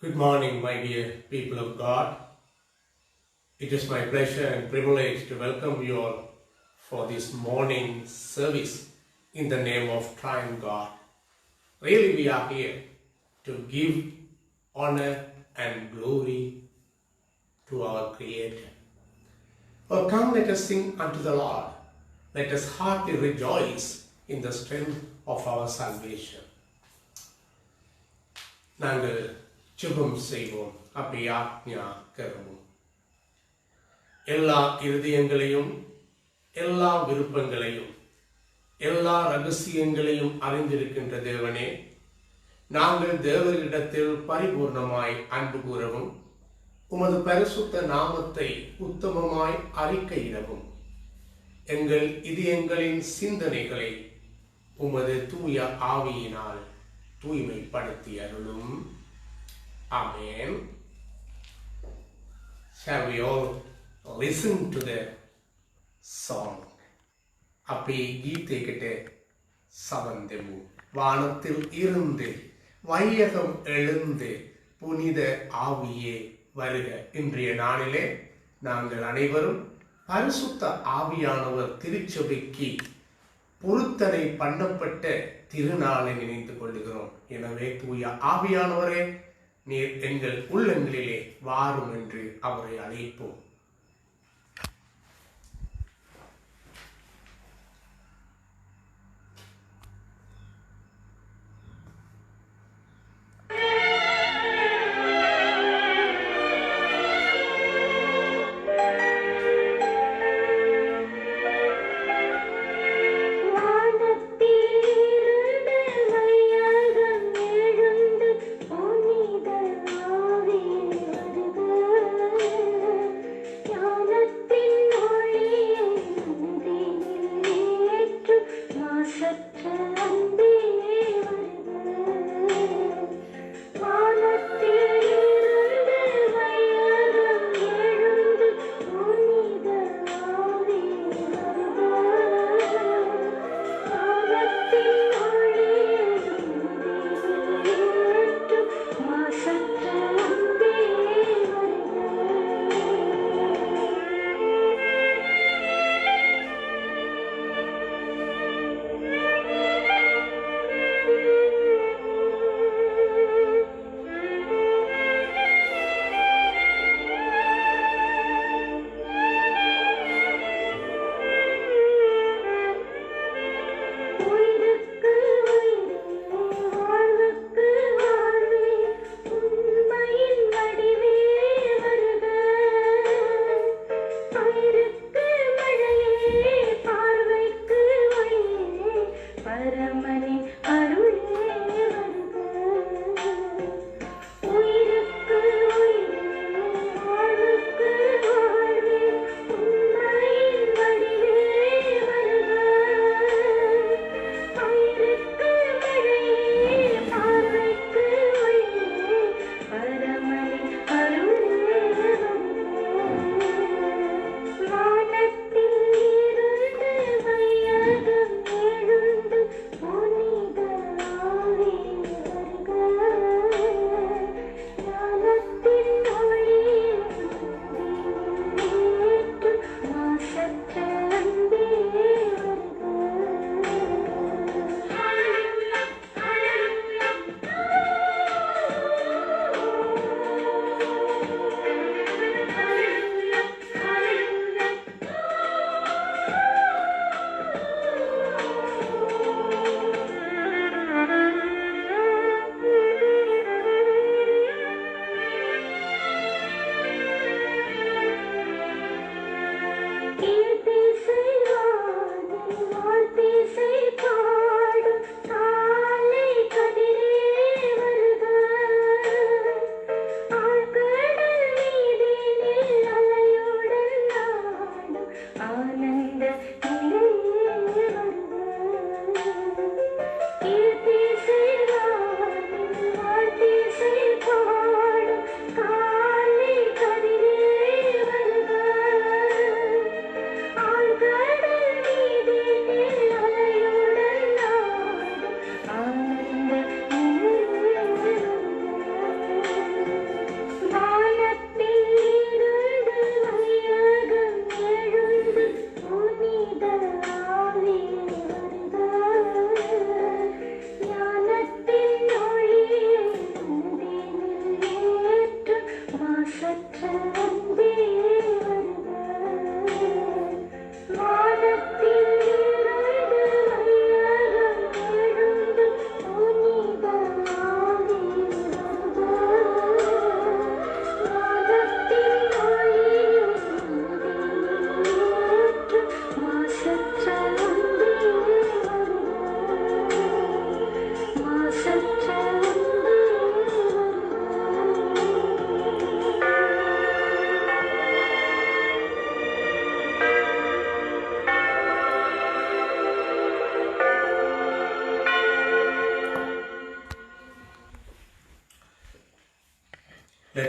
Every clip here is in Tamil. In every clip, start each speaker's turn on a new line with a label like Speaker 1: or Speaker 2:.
Speaker 1: Good morning, my dear people of God. It is my pleasure and privilege to welcome you all for this morning service in the name of Triune God. Really, we are here to give honor and glory to our Creator. Oh, come, let us sing unto the Lord. Let us heartily rejoice in the strength of our salvation. நாங்கள் சுபம் செய்வோம். அப்படியா ஞாபகம் எல்லா இருதயங்களையும், எல்லா விருப்பங்களையும், எல்லா ரகசியங்களையும் அறிந்திருக்கின்ற தேவனே, நாங்கள் தேவரிடத்தில் பரிபூர்ணமாய் அன்பு கூறவும், உமது பரிசுத்த நாமத்தை உத்தமமாய் அறிக்கையிடவும், எங்கள் இதயங்களின் சிந்தனைகளை உமது தூய ஆவியினால் தூய்மைப்படுத்தி அருளும். Amen. Shall we all listen to the song? அப்பே கீதை கிட்ட சவந்தெமு வானத்தில் இருந்து வையகம் எழுந்து புனித ஆவியே வருக. இன்றைய நாளிலே நாங்கள் அனைவரும் பரிசுத்த ஆவியானவர் திருச்சபைக்கு பொருத்தனை பண்ணப்பட்ட திருநாளை நினைத்து கொள்ளுகிறோம். எனவே தூய ஆவியானவரே, நீர் எங்கள் உள்ளங்களிலே வாரும் என்று அவரை அழைப்போம்.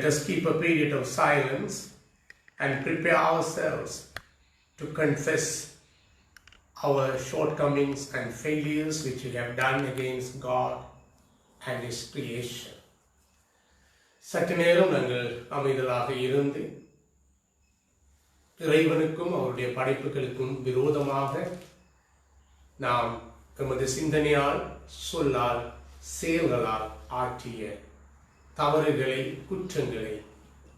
Speaker 1: us keep a period of silence and prepare ourselves to confess our shortcomings and failures which we have done against God and His creation. சற்று நேரம் நாங்கள் அமைதலாக இருந்து இறைவனுக்கும் அவருடைய படைப்புகளுக்கும் விரோதமாக நாம் எமது சிந்தனையால், சொல்லால், செயல்களால் ஆற்றிய தவறுகளை, குற்றங்களை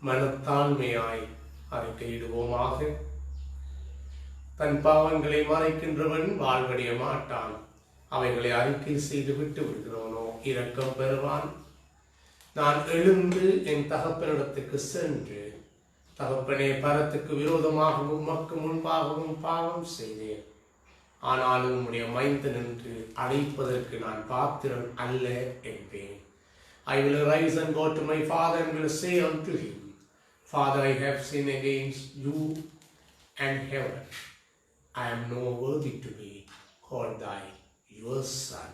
Speaker 1: மனத்தாண்மையாய் அறிக்கையிடுவோமாக. தன் பாவங்களை மறைக்கின்றவன் வாழ்வடைய மாட்டான். அவைகளை அறிக்கை செய்து விட்டு விடுகிறவனோ இரக்கம் பெறுவான். நான் எழுந்து என் தகப்பனிடத்துக்கு சென்று, தகப்பனே, பரத்துக்கு விரோதமாகவும் உமக்கு முன்பாகவும் பாவம் செய்தேன். ஆனாலும் உம்முடைய மைந்தன் என்று அழைப்பதற்கு நான் பாத்திரன் அல்ல என்பேன். I will arise and go to my father and will say unto him, Father, I have sinned against you and heaven. I am no worthy to be called thy your son.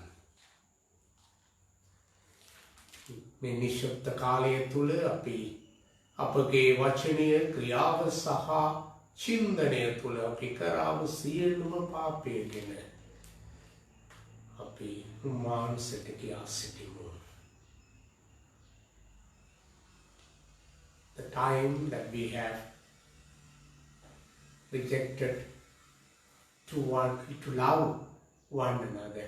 Speaker 1: මේ නිශ්ශබ්ද කාලය තුළ අපි අපගේ වචනය, ක්‍රියාව සහ චින්තනය තුළ අපි කරාව සියලුම පාපය ගැන අපි උන්වහන්සේට කියා සිටිමු. The time that we have rejected to love one another.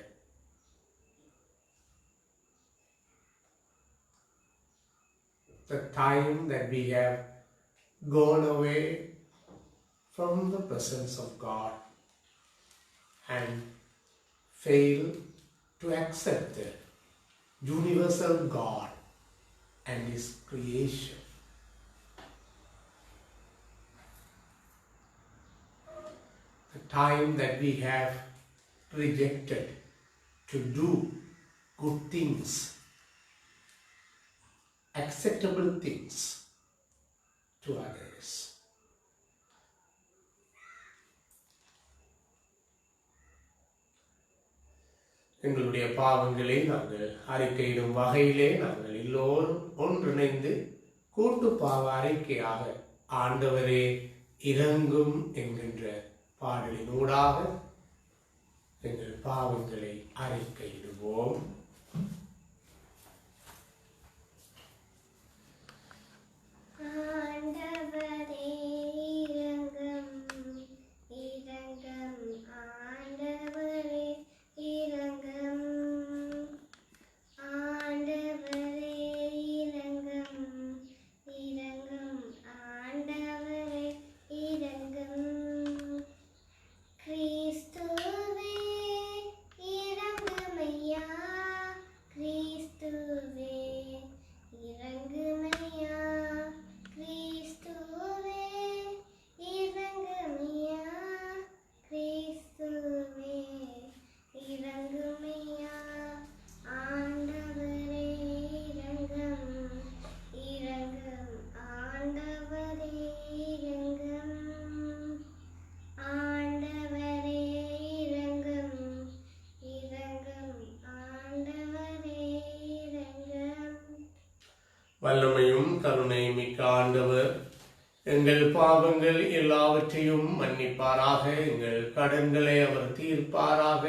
Speaker 1: The time that we have gone away from the presence of God and failed to accept the universal God and His creation. The time that we have rejected to do good things, acceptable things to others. எங்களுடைய பாவங்களை நாங்கள் அறிக்கையிடும் வகையிலே நாங்கள் எல்லோரும் ஒன்றிணைந்து கூட்டு பாவ அறிக்கையாக ஆண்டவரே இரங்கும் என்கின்ற பாடலினூடாக எங்கள் பாவங்களை அறிக்கையிடுவோம். வல்லமையும் கருணையும் மிக்க ஆண்டவர் எங்கள் பாவங்கள் எல்லாவற்றையும் மன்னிப்பாராக. எங்கள் கடன்களை அவர் தீர்ப்பாராக.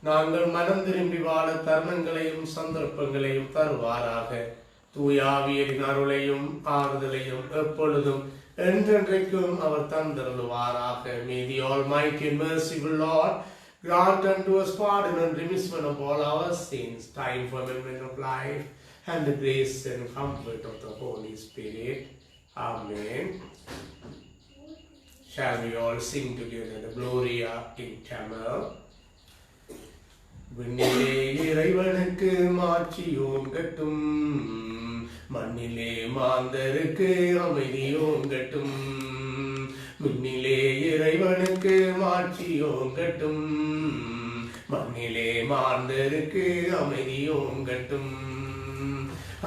Speaker 1: நாங்கள் மனம் திரும்பி வாழ தருணங்களையும் சந்தர்ப்பங்களையும் தருவாராக. தூயாவியரின் அருளையும் ஆறுதலையும் எப்பொழுதும் என்றென்றைக்கும் அவர் தந்தருளுவாராக. May the Almighty and merciful Lord grant unto us pardon and remission of all our sins, time for amendment of life, and the grace and comfort of the Holy Spirit. Amen. Shall we all sing together the Gloria in Tamil? விண்ணிலே இறைவனுக்கு மாட்சியோங்கட்டும், மண்ணிலே மாந்தருக்கு அமைதியோங்கட்டும். விண்ணிலே இறைவனுக்கு மாட்சியோங்கட்டும், மண்ணிலே மாந்தருக்கு அமைதியோங்கட்டும்.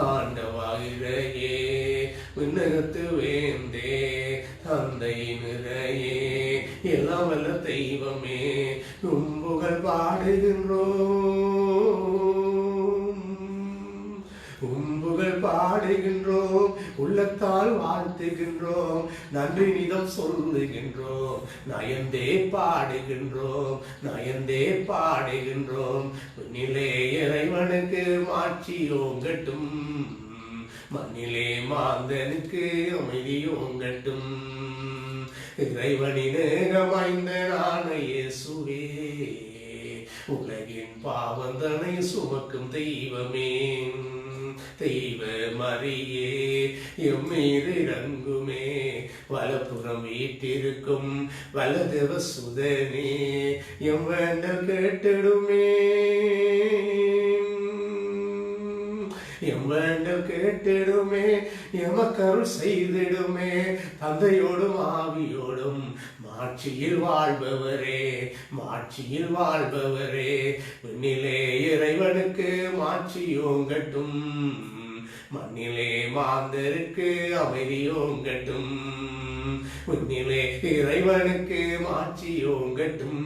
Speaker 1: ஆண்டவாயிரையே விண்ணகத்து வேந்தே, தந்தை நிறையே, எல்லாம் வல்ல தெய்வமே, உம்புகள் பாடுகின்றோம், உம்புகள் பாடுகின்றோம், உள்ளத்தால் வாழ்த்துகின்றோம், நன்றி நிதம் சொல்லுகின்றோம், நயந்தே பாடுகின்றோம், நயந்தே பாடுகின்றோம். நிலே இறைவனுக்கு மாட்சியோங்கட்டும், மண்ணிலே மாந்தனுக்கு அமைதியோங்கட்டும். இறைவனினேகமைந்தனான இயேசுவே, உலகின் பாவந்தனை சுமக்கும் தெய்வமே, தெய்வ மரியே எம்மீது இறங்குமே, வலப்புறம் வீட்டிருக்கும் வலதேவ சுதனே எம் வேண்டல் கேட்டிடுமே, எம் வேண்டல் கேட்டிடுமே, எமக்கருள் செய்திடுமே. தந்தையோடும் ஆவியோடும் மாட்சியில் வாழ்பவரே, மாட்சியில் வாழ்பவரே, விண்ணிலே இறைவனுக்கு மாட்சியோங்கட்டும், மண்ணிலே மாந்தருக்கு அமைதியோங்கட்டும். விண்ணிலே இறைவனுக்கு மாட்சியோங்கட்டும்,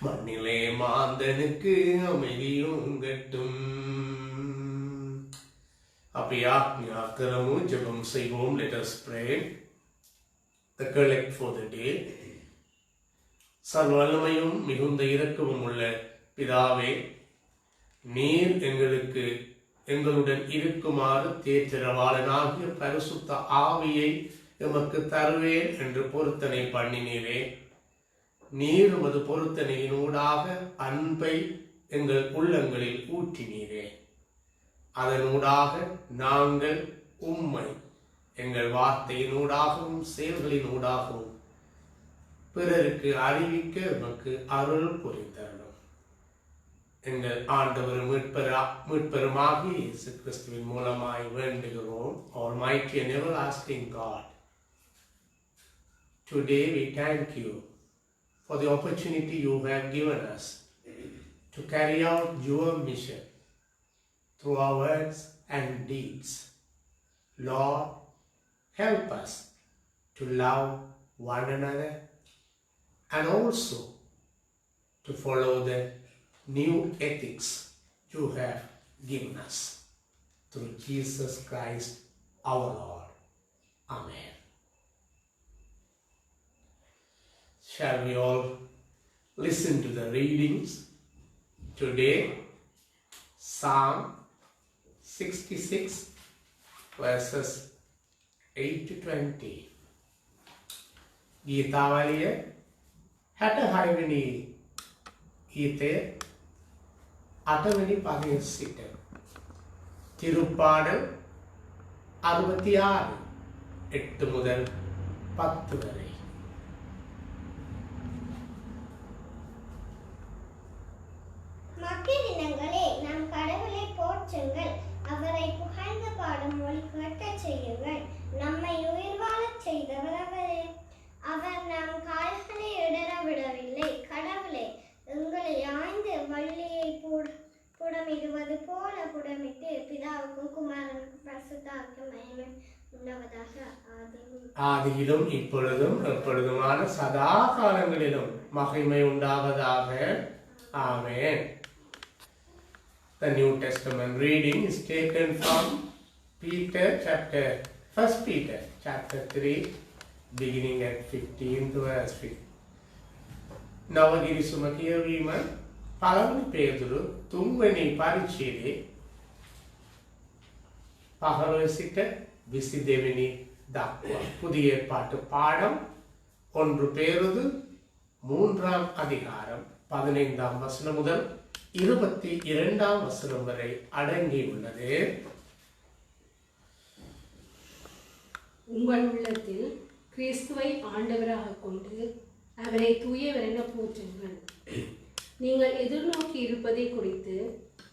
Speaker 1: மண்ணிலே மாந்தனுக்கு அமைதியோங்கட்டும். அப்படியா ஞாத்திரமும் ஜெபம் செய்வோம். Let us pray. The collect for the day. சர்வவல்லமையும் மிகுந்த இரக்கமும் உள்ள பிதாவே, நீர் எங்களுக்கு எங்களுடன் இருக்குமாறு தேற்றரவாளனாகிய பரிசுத்த ஆவியை எமக்கு தருவேன் என்று பொருத்தனை பண்ணினீரே. நீர் உமது பொருத்தனையினூடாக அன்பை எங்கள் உள்ளங்களில் ஊற்றினீரே. அதனூடாக நாங்கள் உம்மை எங்கள் வார்த்தையினூடாகவும் செயல்களினூடாகவும் பிறருக்கு அறிவிக்க எமக்கு அருள் புரிந்தருளும். எங்கள் ஆண்டவர் மீட்பெருமாகிய இயேசு கிறிஸ்துவின் மூலமாய் வேண்டுகிறோம். Almighty and everlasting God, today we thank you for the opportunity you have given us to carry out your mission through our words and deeds. Lord, help us to love one another and also to follow the new ethics you have given us through Jesus Christ our Lord. Amen. Shall we all listen to the readings today? Psalm 66 verses 8 to 20. ගීතාවලිය 66 වෙනි ගීතය 8 වෙනි පදයේ සිට திருப்பாடல் 66 8 முதல் 10 வரை.
Speaker 2: மத்திய தினங்களே, நம் கடவுளை போற்றுங்கள், அவரை புகழ்ந்து பாடும் மொழி கேட்கச் செய்யுங்கள். நம்மை உயிர் வாழச் செய்தவர் அவரே. அவர் நம் கால்களை இடற விடவில்லை. கடவுளே, எங்களை ஆய்ந்து வள்ளியை புடமிடுவது போல புடமிட்டு பிதாவுக்கும் குமாரனுக்கும் பரிசுத்தாவிக்கும் மகிமை உண்டாவதாக.
Speaker 1: ஆதியிலும் இப்பொழுதும் எப்பொழுதுமான சதா காலங்களிலும் மகிமை உண்டாவதாக. Amen. The New Testament reading is taken from First Peter chapter 3, beginning at 15th verse 5. නවගිරි සුම කියවීම පළවෙනි පේතුරු 3 වෙනි පරිච්ඡේදයේ 15 සිට 22 වෙනි දක්වා. புதிய ஏற்பாட்டு பாடம் 1 பேதுரு 3ஆம் அதிகாரம் 15ஆம் வசனம் முதல் 22ஆம் வசனம் வரை அடங்கியுள்ளது.
Speaker 3: உங்கள் உள்ளத்தில் கிறிஸ்துவை ஆண்டவராக கொண்டு அவரை தூயவர் என போற்றுங்கள். நீங்கள் எதிர்நோக்கி இருப்பதை குறித்து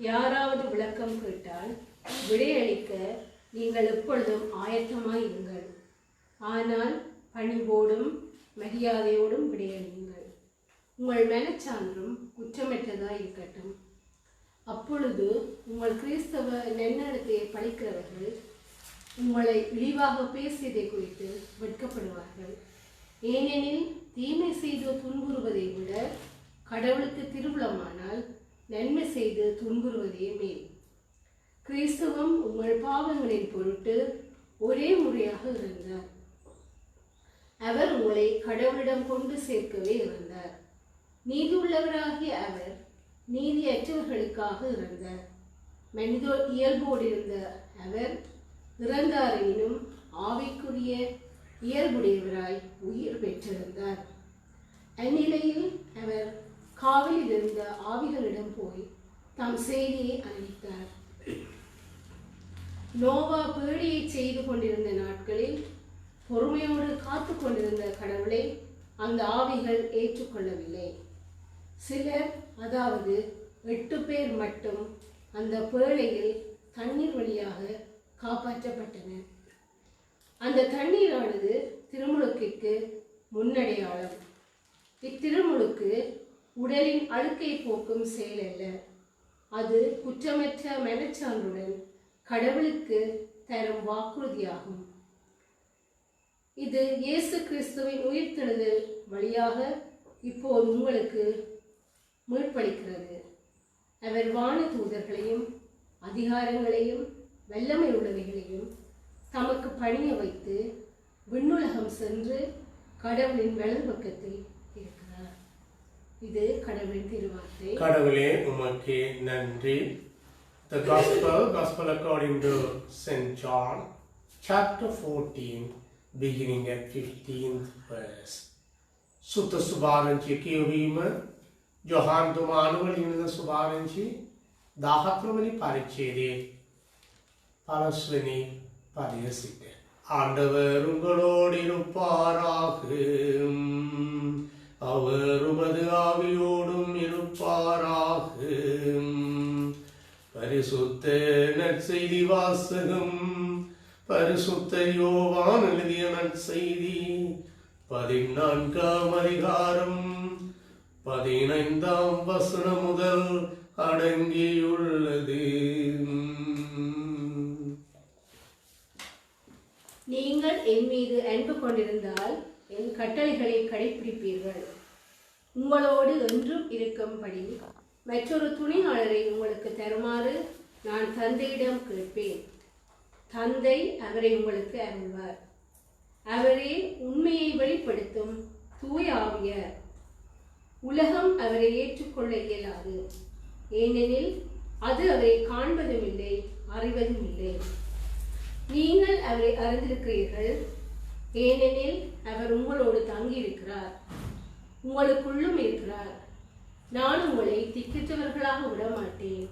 Speaker 3: யாராவது விளக்கம் கேட்டால் விடையளிக்க நீங்கள் எப்பொழுதும் ஆயத்தமாய் இருங்கள். ஆனால் பணிவோடும் மரியாதையோடும் விடையளியுங்கள். உங்கள் மனச்சான்றும் குற்றமற்றதாய் இருக்கட்டும். அப்பொழுது உங்கள் கிறிஸ்தவ நன்னடத்தையை பழிக்கிறவர்கள் உங்களை இழிவாக பேசியதை குறித்து வெட்கப்படுவார்கள். ஏனெனில் தீமை செய்து துன்புறுவதை விட கடவுளுக்கு திருவுளமானால் நன்மை செய்து துன்புறுவதே மேல். கிறிஸ்துவும் உங்கள் பாவங்களின் பொருட்டு ஒரே முறையாக இறந்தார். அவர் உங்களை கடவுளிடம் கொண்டு சேர்க்கவே இறந்தார். நீதியுள்ளவராகிய அவர் நீதியற்றவர்களுக்காக இறந்தார். மனித இயல்போடு இருந்த அவர் இறந்தாரினும் ஆவிக்குரிய இயல்புடையவராய் உயிர் பெற்றிருந்தார். அந்நிலையில் அவர் காவலில் இருந்த ஆவிகளிடம் போய் தம் செய்தியை அறிவித்தார். நோவா பேழையை செய்து கொண்டிருந்த நாட்களில் பொறுமையோடு காத்து கொண்டிருந்த கடவுளை அந்த ஆவிகள் ஏற்றுக்கொள்ளவில்லை. சிலர், அதாவது 8 பேர் மட்டும் அந்த பேழையில் தண்ணீர் வழியாக காப்பாற்றப்பட்டனர். அந்த தண்ணீரானது திருமுழுக்கிற்கு முன்னடையாளம். இத்திருமுழுக்கு உடலின் அழுக்கை போக்கும் செயல் அல்ல. அது குற்றமற்ற மனச்சான்றுடன் கடவுளுக்கு தரும் வாக்குறுதியாகும். இது இயேசு கிறிஸ்துவின் உயிர்த்தெழுதல் வழியாக இப்போது உங்களுக்கு மீட்பளிக்கிறது. அவர் வான தூதர்களையும் அதிகாரங்களையும் வல்லமை உள்ளவைகளையும் தமக்கு பணிய வைத்து விண்ணுலகம் சென்று கடவுளின் வலது பக்கத்தில் இருக்கிறார். இது கடவுளின் திருவார்த்தை.
Speaker 1: கடவுளே உமக்கு நன்றி. The Gospel according to St. John, chapter 14, beginning at 15th verse. Sutta Subaranchi Kiyovima, Johan Dumanuvalina Subaranchi, Dahatramani Parichede, Palaswini Pariasite. ஆண்டவர் உங்களோடு இருப்பாராக, அவர் உமது ஆவியோடும் இருப்பாராக. பரிசுத்த நற்செய்தி வாசகம். பரிசுத்த யோவான் எழுதிய நற்செய்தி 14ஆம் அதிகாரம் 15ஆம் வசனம் முதல் அடங்கியுள்ளது.
Speaker 3: நீங்கள் என் மீது அன்பு கொண்டிருந்தால் என் கட்டளைகளை கடைபிடிப்பீர்கள். உங்களோடு என்றும் இருக்கும்படி மற்றொரு துணையாளரை உங்களுக்கு தருமாறு நான் தந்தையிடம் கேட்பேன். தந்தை அவரை உங்களுக்கு அருள்வார். அவரே உண்மையை வெளிப்படுத்தும் தூய ஆவியார். உலகம் அவரை ஏற்றுக்கொள்ள இயலாது, ஏனெனில் அது அவரை காண்பதும் இல்லை, அறிவதும் இல்லை. நீங்கள் அவரை அறிந்திருக்கிறீர்கள், ஏனெனில் அவர் உங்களோடு தங்கியிருக்கிறார், உங்களுக்குள்ளும் இருக்கிறார். நான் உங்களை திக்கற்றவர்களாக விடமாட்டேன்,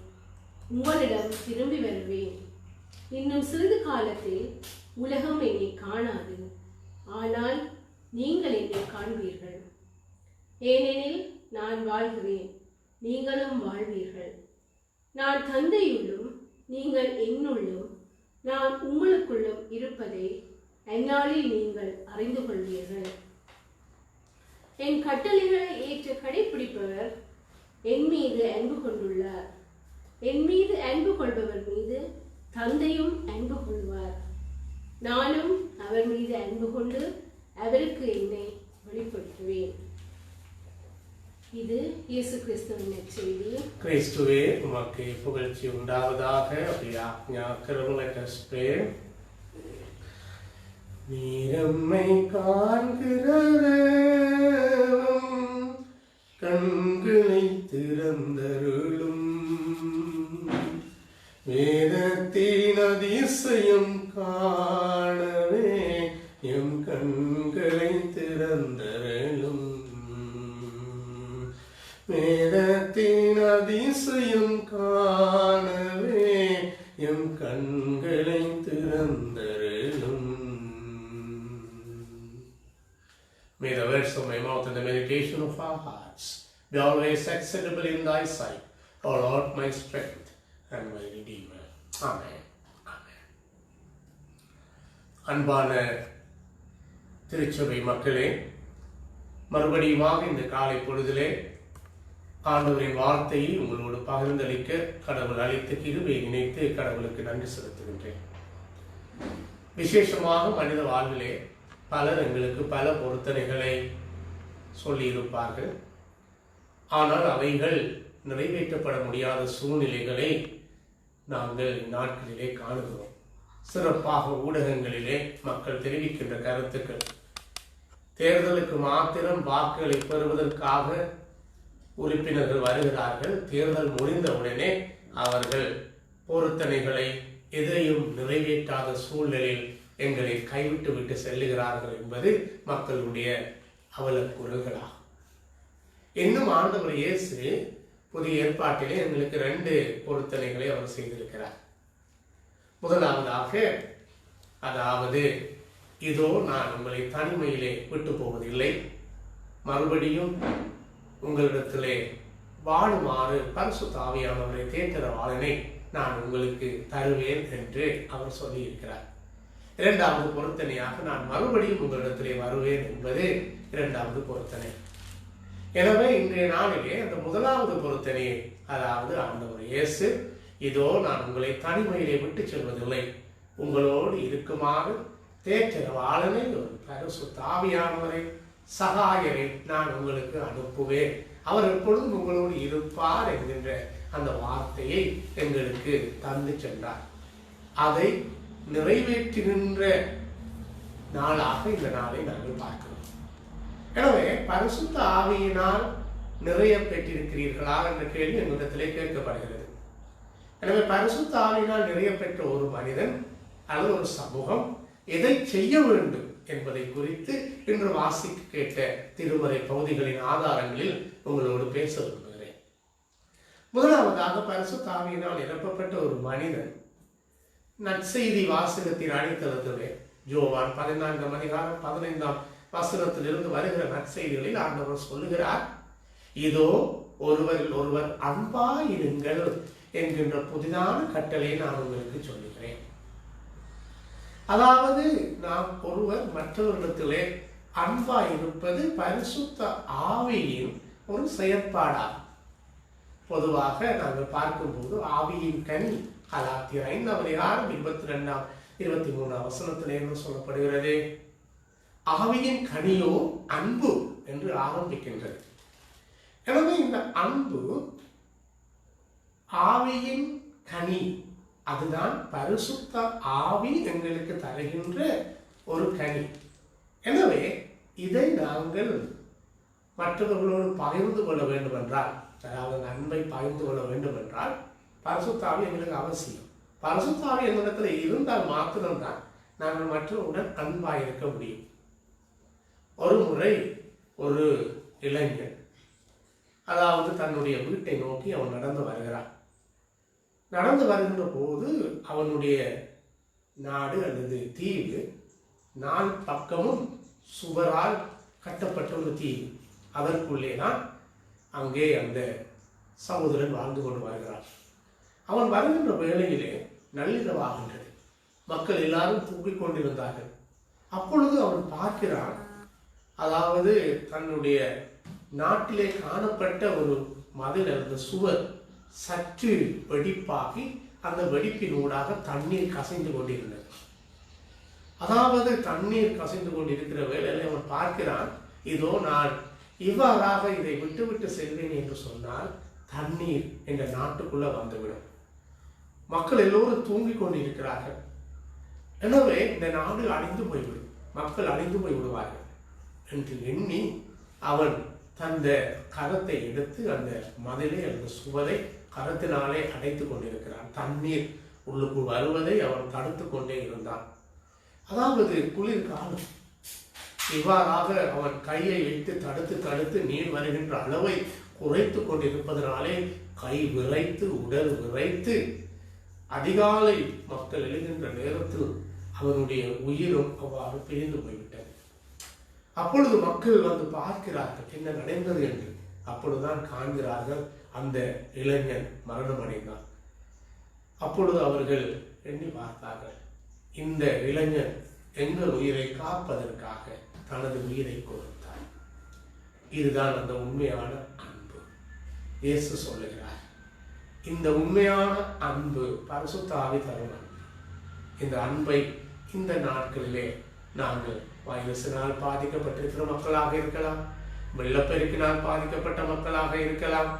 Speaker 3: உங்களிடம் திரும்பி வருவேன். இன்னும் சிறிது காலத்தில் உலகம் என்னை காணாது, ஆனால் நீங்கள் என்னை காண்பீர்கள். ஏனெனில் நான் வாழ்கிறேன், நீங்களும் வாழ்வீர்கள். நான் தந்தையுள்ளும் நீங்கள் என்னுள்ளும் நான் உங்களுக்குள்ளும் இருப்பதை அந்நாளில் நீங்கள் அறிந்து கொள்வீர்கள். என் கட்டளைகளை ஏற்று கடைபிடிப்பவர் என் மீது அன்பு கொண்டுள்ளார். என் மீது அன்பு கொள்பவர் மீது தந்தையும் அன்பு கொள்வார். நானும் அவர் மீது அன்பு கொண்டு அவருக்கு என்னை வெளிப்படுத்துவேன். இது இயேசு கிறிஸ்துவின் நற்செய்தி.
Speaker 1: கிறிஸ்துவே உமக்கு புகழ்ச்சி உண்டாவதாக. நீரம்மை காண்கிறவம் கண்களை திறந்தருளும், வேதத்தின் அதிசயம் காணவே எம் கண்களை திறந்தருளும். வேதத்தின் அதிசயம் காணவே எம் கண்களை திறந்தருளும். May the words of my mouth and the meditation of our hearts be always acceptable in thy sight, O Lord, my strength and my Redeemer. Amen. Amen. அன்பான திருச்சபை மக்களே, மறுபடியுமாக இந்த காலை பொழுதிலே ஆண்டவரின் வார்த்தையை உங்களோடு பகிர்ந்தளிக்க கடவுள் அளித்த கிருபையை நினைத்து கடவுளுக்கு நன்றி செலுத்துகின்றேன். விசேஷமாக மனித வாழ்விலே பலர் எங்களுக்கு பல பொருத்தனைகளை சொல்லியிருப்பார்கள். ஆனால் அவைகள் நிறைவேற்றப்பட முடியாத சூழ்நிலைகளை நாங்கள் இந்நாட்களிலே காணுகிறோம். சிறப்பாக ஊடகங்களிலே மக்கள் தெரிவிக்கின்ற கருத்துக்கள், தேர்தலுக்கு மாத்திரம் வாக்குகளை பெறுவதற்காக உறுப்பினர்கள் வருகிறார்கள், தேர்தல் முடிந்தவுடனே அவர்கள் பொருத்தனைகளை எதையும் நிறைவேற்றாத சூழ்நிலையில் எங்களை கைவிட்டு விட்டு செல்லுகிறார்கள் என்பது மக்களுடைய அவலக்குரல்களாகும். இன்னும் ஆண்டவர் இயேசு புதிய ஏற்பாட்டிலே எங்களுக்கு 2 பொருத்தனைகளை அவர் செய்திருக்கிறார். முதலாவதாக, அதாவது இதோ நான் உங்களை தனிமையிலே விட்டு போவதில்லை, மறுபடியும் உங்களிடத்திலே வாழுமாறு பரிசுத்த ஆவியானவரை தேற்றரவாளனை நான் உங்களுக்கு தருவேன் என்று அவர் சொல்லியிருக்கிறார். 2வது பொருத்தனையாக, நான் மறுபடியும் உங்களிடத்திலே வருவேன் என்பது 2வது பொருத்தனை. எனவே இன்றைய நாளிலே அந்த முதலாவது பொருத்தனையை, அதாவது ஆண்டவர் இயேசு இதோ நான் உங்களை தனிமையிலே விட்டு செல்வதில்லை, உங்களோடு இருக்குமாறு தேற்றரவாளனை, ஒரு பரிசுத்த ஆவியானவரை, சகாயரை நான் உங்களுக்கு அனுப்புவேன், அவர் எப்பொழுதும் உங்களோடு இருப்பார் என்கின்ற அந்த வார்த்தையை எங்களுக்கு தந்து சென்றார். அதை நிறைவேற்றுகின்ற நாளாக இந்த நாளை நாங்கள் பார்க்கிறோம். எனவே பரிசுத்த ஆவியினால் நிறைய பெற்றிருக்கிறீர்களா என்ற கேள்வி எங்களிடத்திலே கேட்கப்படுகிறது. எனவே பரிசுத்த ஆவியினால் நிறைய பெற்ற ஒரு மனிதன் அல்லது ஒரு சமூகம் எதை செய்ய வேண்டும் என்பதை குறித்து இன்று வாசிக்க கேட்ட திருமறை பகுதிகளின் ஆதாரங்களில் உங்களோடு பேச விரும்புகிறேன். முதலாவதாக, பரிசுத்த ஆவியினால் நிரப்பப்பட்ட ஒரு மனிதன் நற்செய்தி வாசகத்தின் அடித்தளத்திலே யோவான் 14ஆம் அதிகாரம் 15ஆம் வசனத்திலிருந்து வருகிற நற்செய்திகளில் ஆண்டவர் சொல்லுகிறார், இதோ ஒருவரில் ஒருவர் அன்பாயிருங்கள் என்கின்ற புதிதான கட்டளை நான் உங்களுக்கு சொல்லுகிறேன். அதாவது நாம் ஒருவர் மற்றவர்களிடத்திலே அன்பாயிருப்பது பரிசுத்த ஆவியின் ஒரு செயற்பாடாகும். பொதுவாக நாங்கள் பார்க்கும்போது ஆவியின் கனி கலாத்தியர் 5ஆம் அதிகாரம் 22ஆம் 23ஆம் வசனத்திலே என்ன சொல்லப்படுகிறது? ஆவியின் கனியோ அன்பு என்று ஆரம்பிக்கின்றது. எனவே இந்த அன்பு ஆவியின் கனி, அதுதான் பரிசுத்த ஆவி எங்களுக்கு தருகின்ற ஒரு கனி. எனவே இதை நாங்கள் மற்றவர்களோடு பகிர்ந்து கொள்ள வேண்டும் என்றால், அதாவது அன்பை பகிர்ந்து கொள்ள வேண்டும் என்றால் பரிசுத்த ஆவி எங்களுக்கு அவசியம். பரிசுத்த ஆவி எங்களிடத்தில் இருந்தால் மாத்திரம்தான் நாங்கள் மற்றவருடன் அன்பாக இருக்க முடியும். ஒரு முறை ஒரு இளைஞன், அதாவது தன்னுடைய வீட்டை நோக்கி அவன் நடந்து வருகிறான். நடந்து வருகின்ற போது அவனுடைய நாடு அல்லது தீவு 4 பக்கமும் சுவரால் கட்டப்பட்ட ஒரு தீவு. அதற்குள்ளே தான் அங்கே அந்த சகோதரன் வாழ்ந்து கொண்டு வருகிறான். அவன் வருகின்ற வேளையிலே நள்ளிரவாகின்றது. மக்கள் எல்லாரும் தூங்கிக் கொண்டிருந்தார்கள். அப்பொழுது அவன் பார்க்கிறான், அதாவது தன்னுடைய நாட்டிலே காணப்பட்ட ஒரு மதில் அல்லது சுவர் சற்று வெடிப்பாகி அந்த வெடிப்பின் ஊடாக தண்ணீர் கசிந்து கொண்டிருந்தது. அதாவது தண்ணீர் கசிந்து கொண்டிருக்கிற வேளையில் அவன் பார்க்கிறான், இதோ நான் இவ்வாறாக இதை விட்டு செல்வேன் என்று சொன்னால் தண்ணீர் என்ற நாட்டுக்குள்ள வந்துவிடும். மக்கள் எல்லோரும் தூங்கிக் கொண்டிருக்கிறார்கள். எனவே இந்த நாடு அழிந்து போய்விடும், மக்கள் அழிந்து போய் விடுவார்கள் என்று எண்ணி அவன் தந்த கரத்தை எடுத்து அந்த மதிலை அந்த சுவரை கரத்தினாலே அடைத்துக் கொண்டிருக்கிறான். தண்ணீர் உள்ளுக்குள் வருவதை அவன் தடுத்து கொண்டே இருந்தான். அதாவது குளிர்காலம். இவ்வாறாக அவன் கையை வைத்து தடுத்து நீர் வருகின்ற அளவை குறைத்து கொண்டிருப்பதனாலே கை விரைத்து உடல் விரைத்து அதிகாலை மக்கள் எழுகின்ற நேரத்தில் அவனுடைய உயிரும் அவ்வாறு பிரிந்து போய்விட்டது. அப்பொழுது மக்கள் வந்து பார்க்கிறார்கள் என்ன நடந்தது என்று. அப்பொழுதுதான் காண்கிறார்கள் அந்த இளைஞன் மரணம் அடைந்தான். அப்பொழுது அவர்கள் எண்ணி பார்த்தார்கள், இந்த இளைஞன் எங்கள் உயிரை காப்பதற்காக தனது உயிரை கொடுத்தார். இதுதான் அந்த உண்மையான அன்பு. இயேசு சொல்லுகிறார், இந்த உண்மையான அன்பு பரிசுத்த ஆவி தரும் அன்பு. இந்த அன்பை இந்த நாட்களிலே நாங்கள் வைரஸினால் பாதிக்கப்பட்டிருக்கிற மக்களாக இருக்கலாம், வெள்ளப்பெருக்கினால் பாதிக்கப்பட்ட மக்களாக இருக்கலாம்,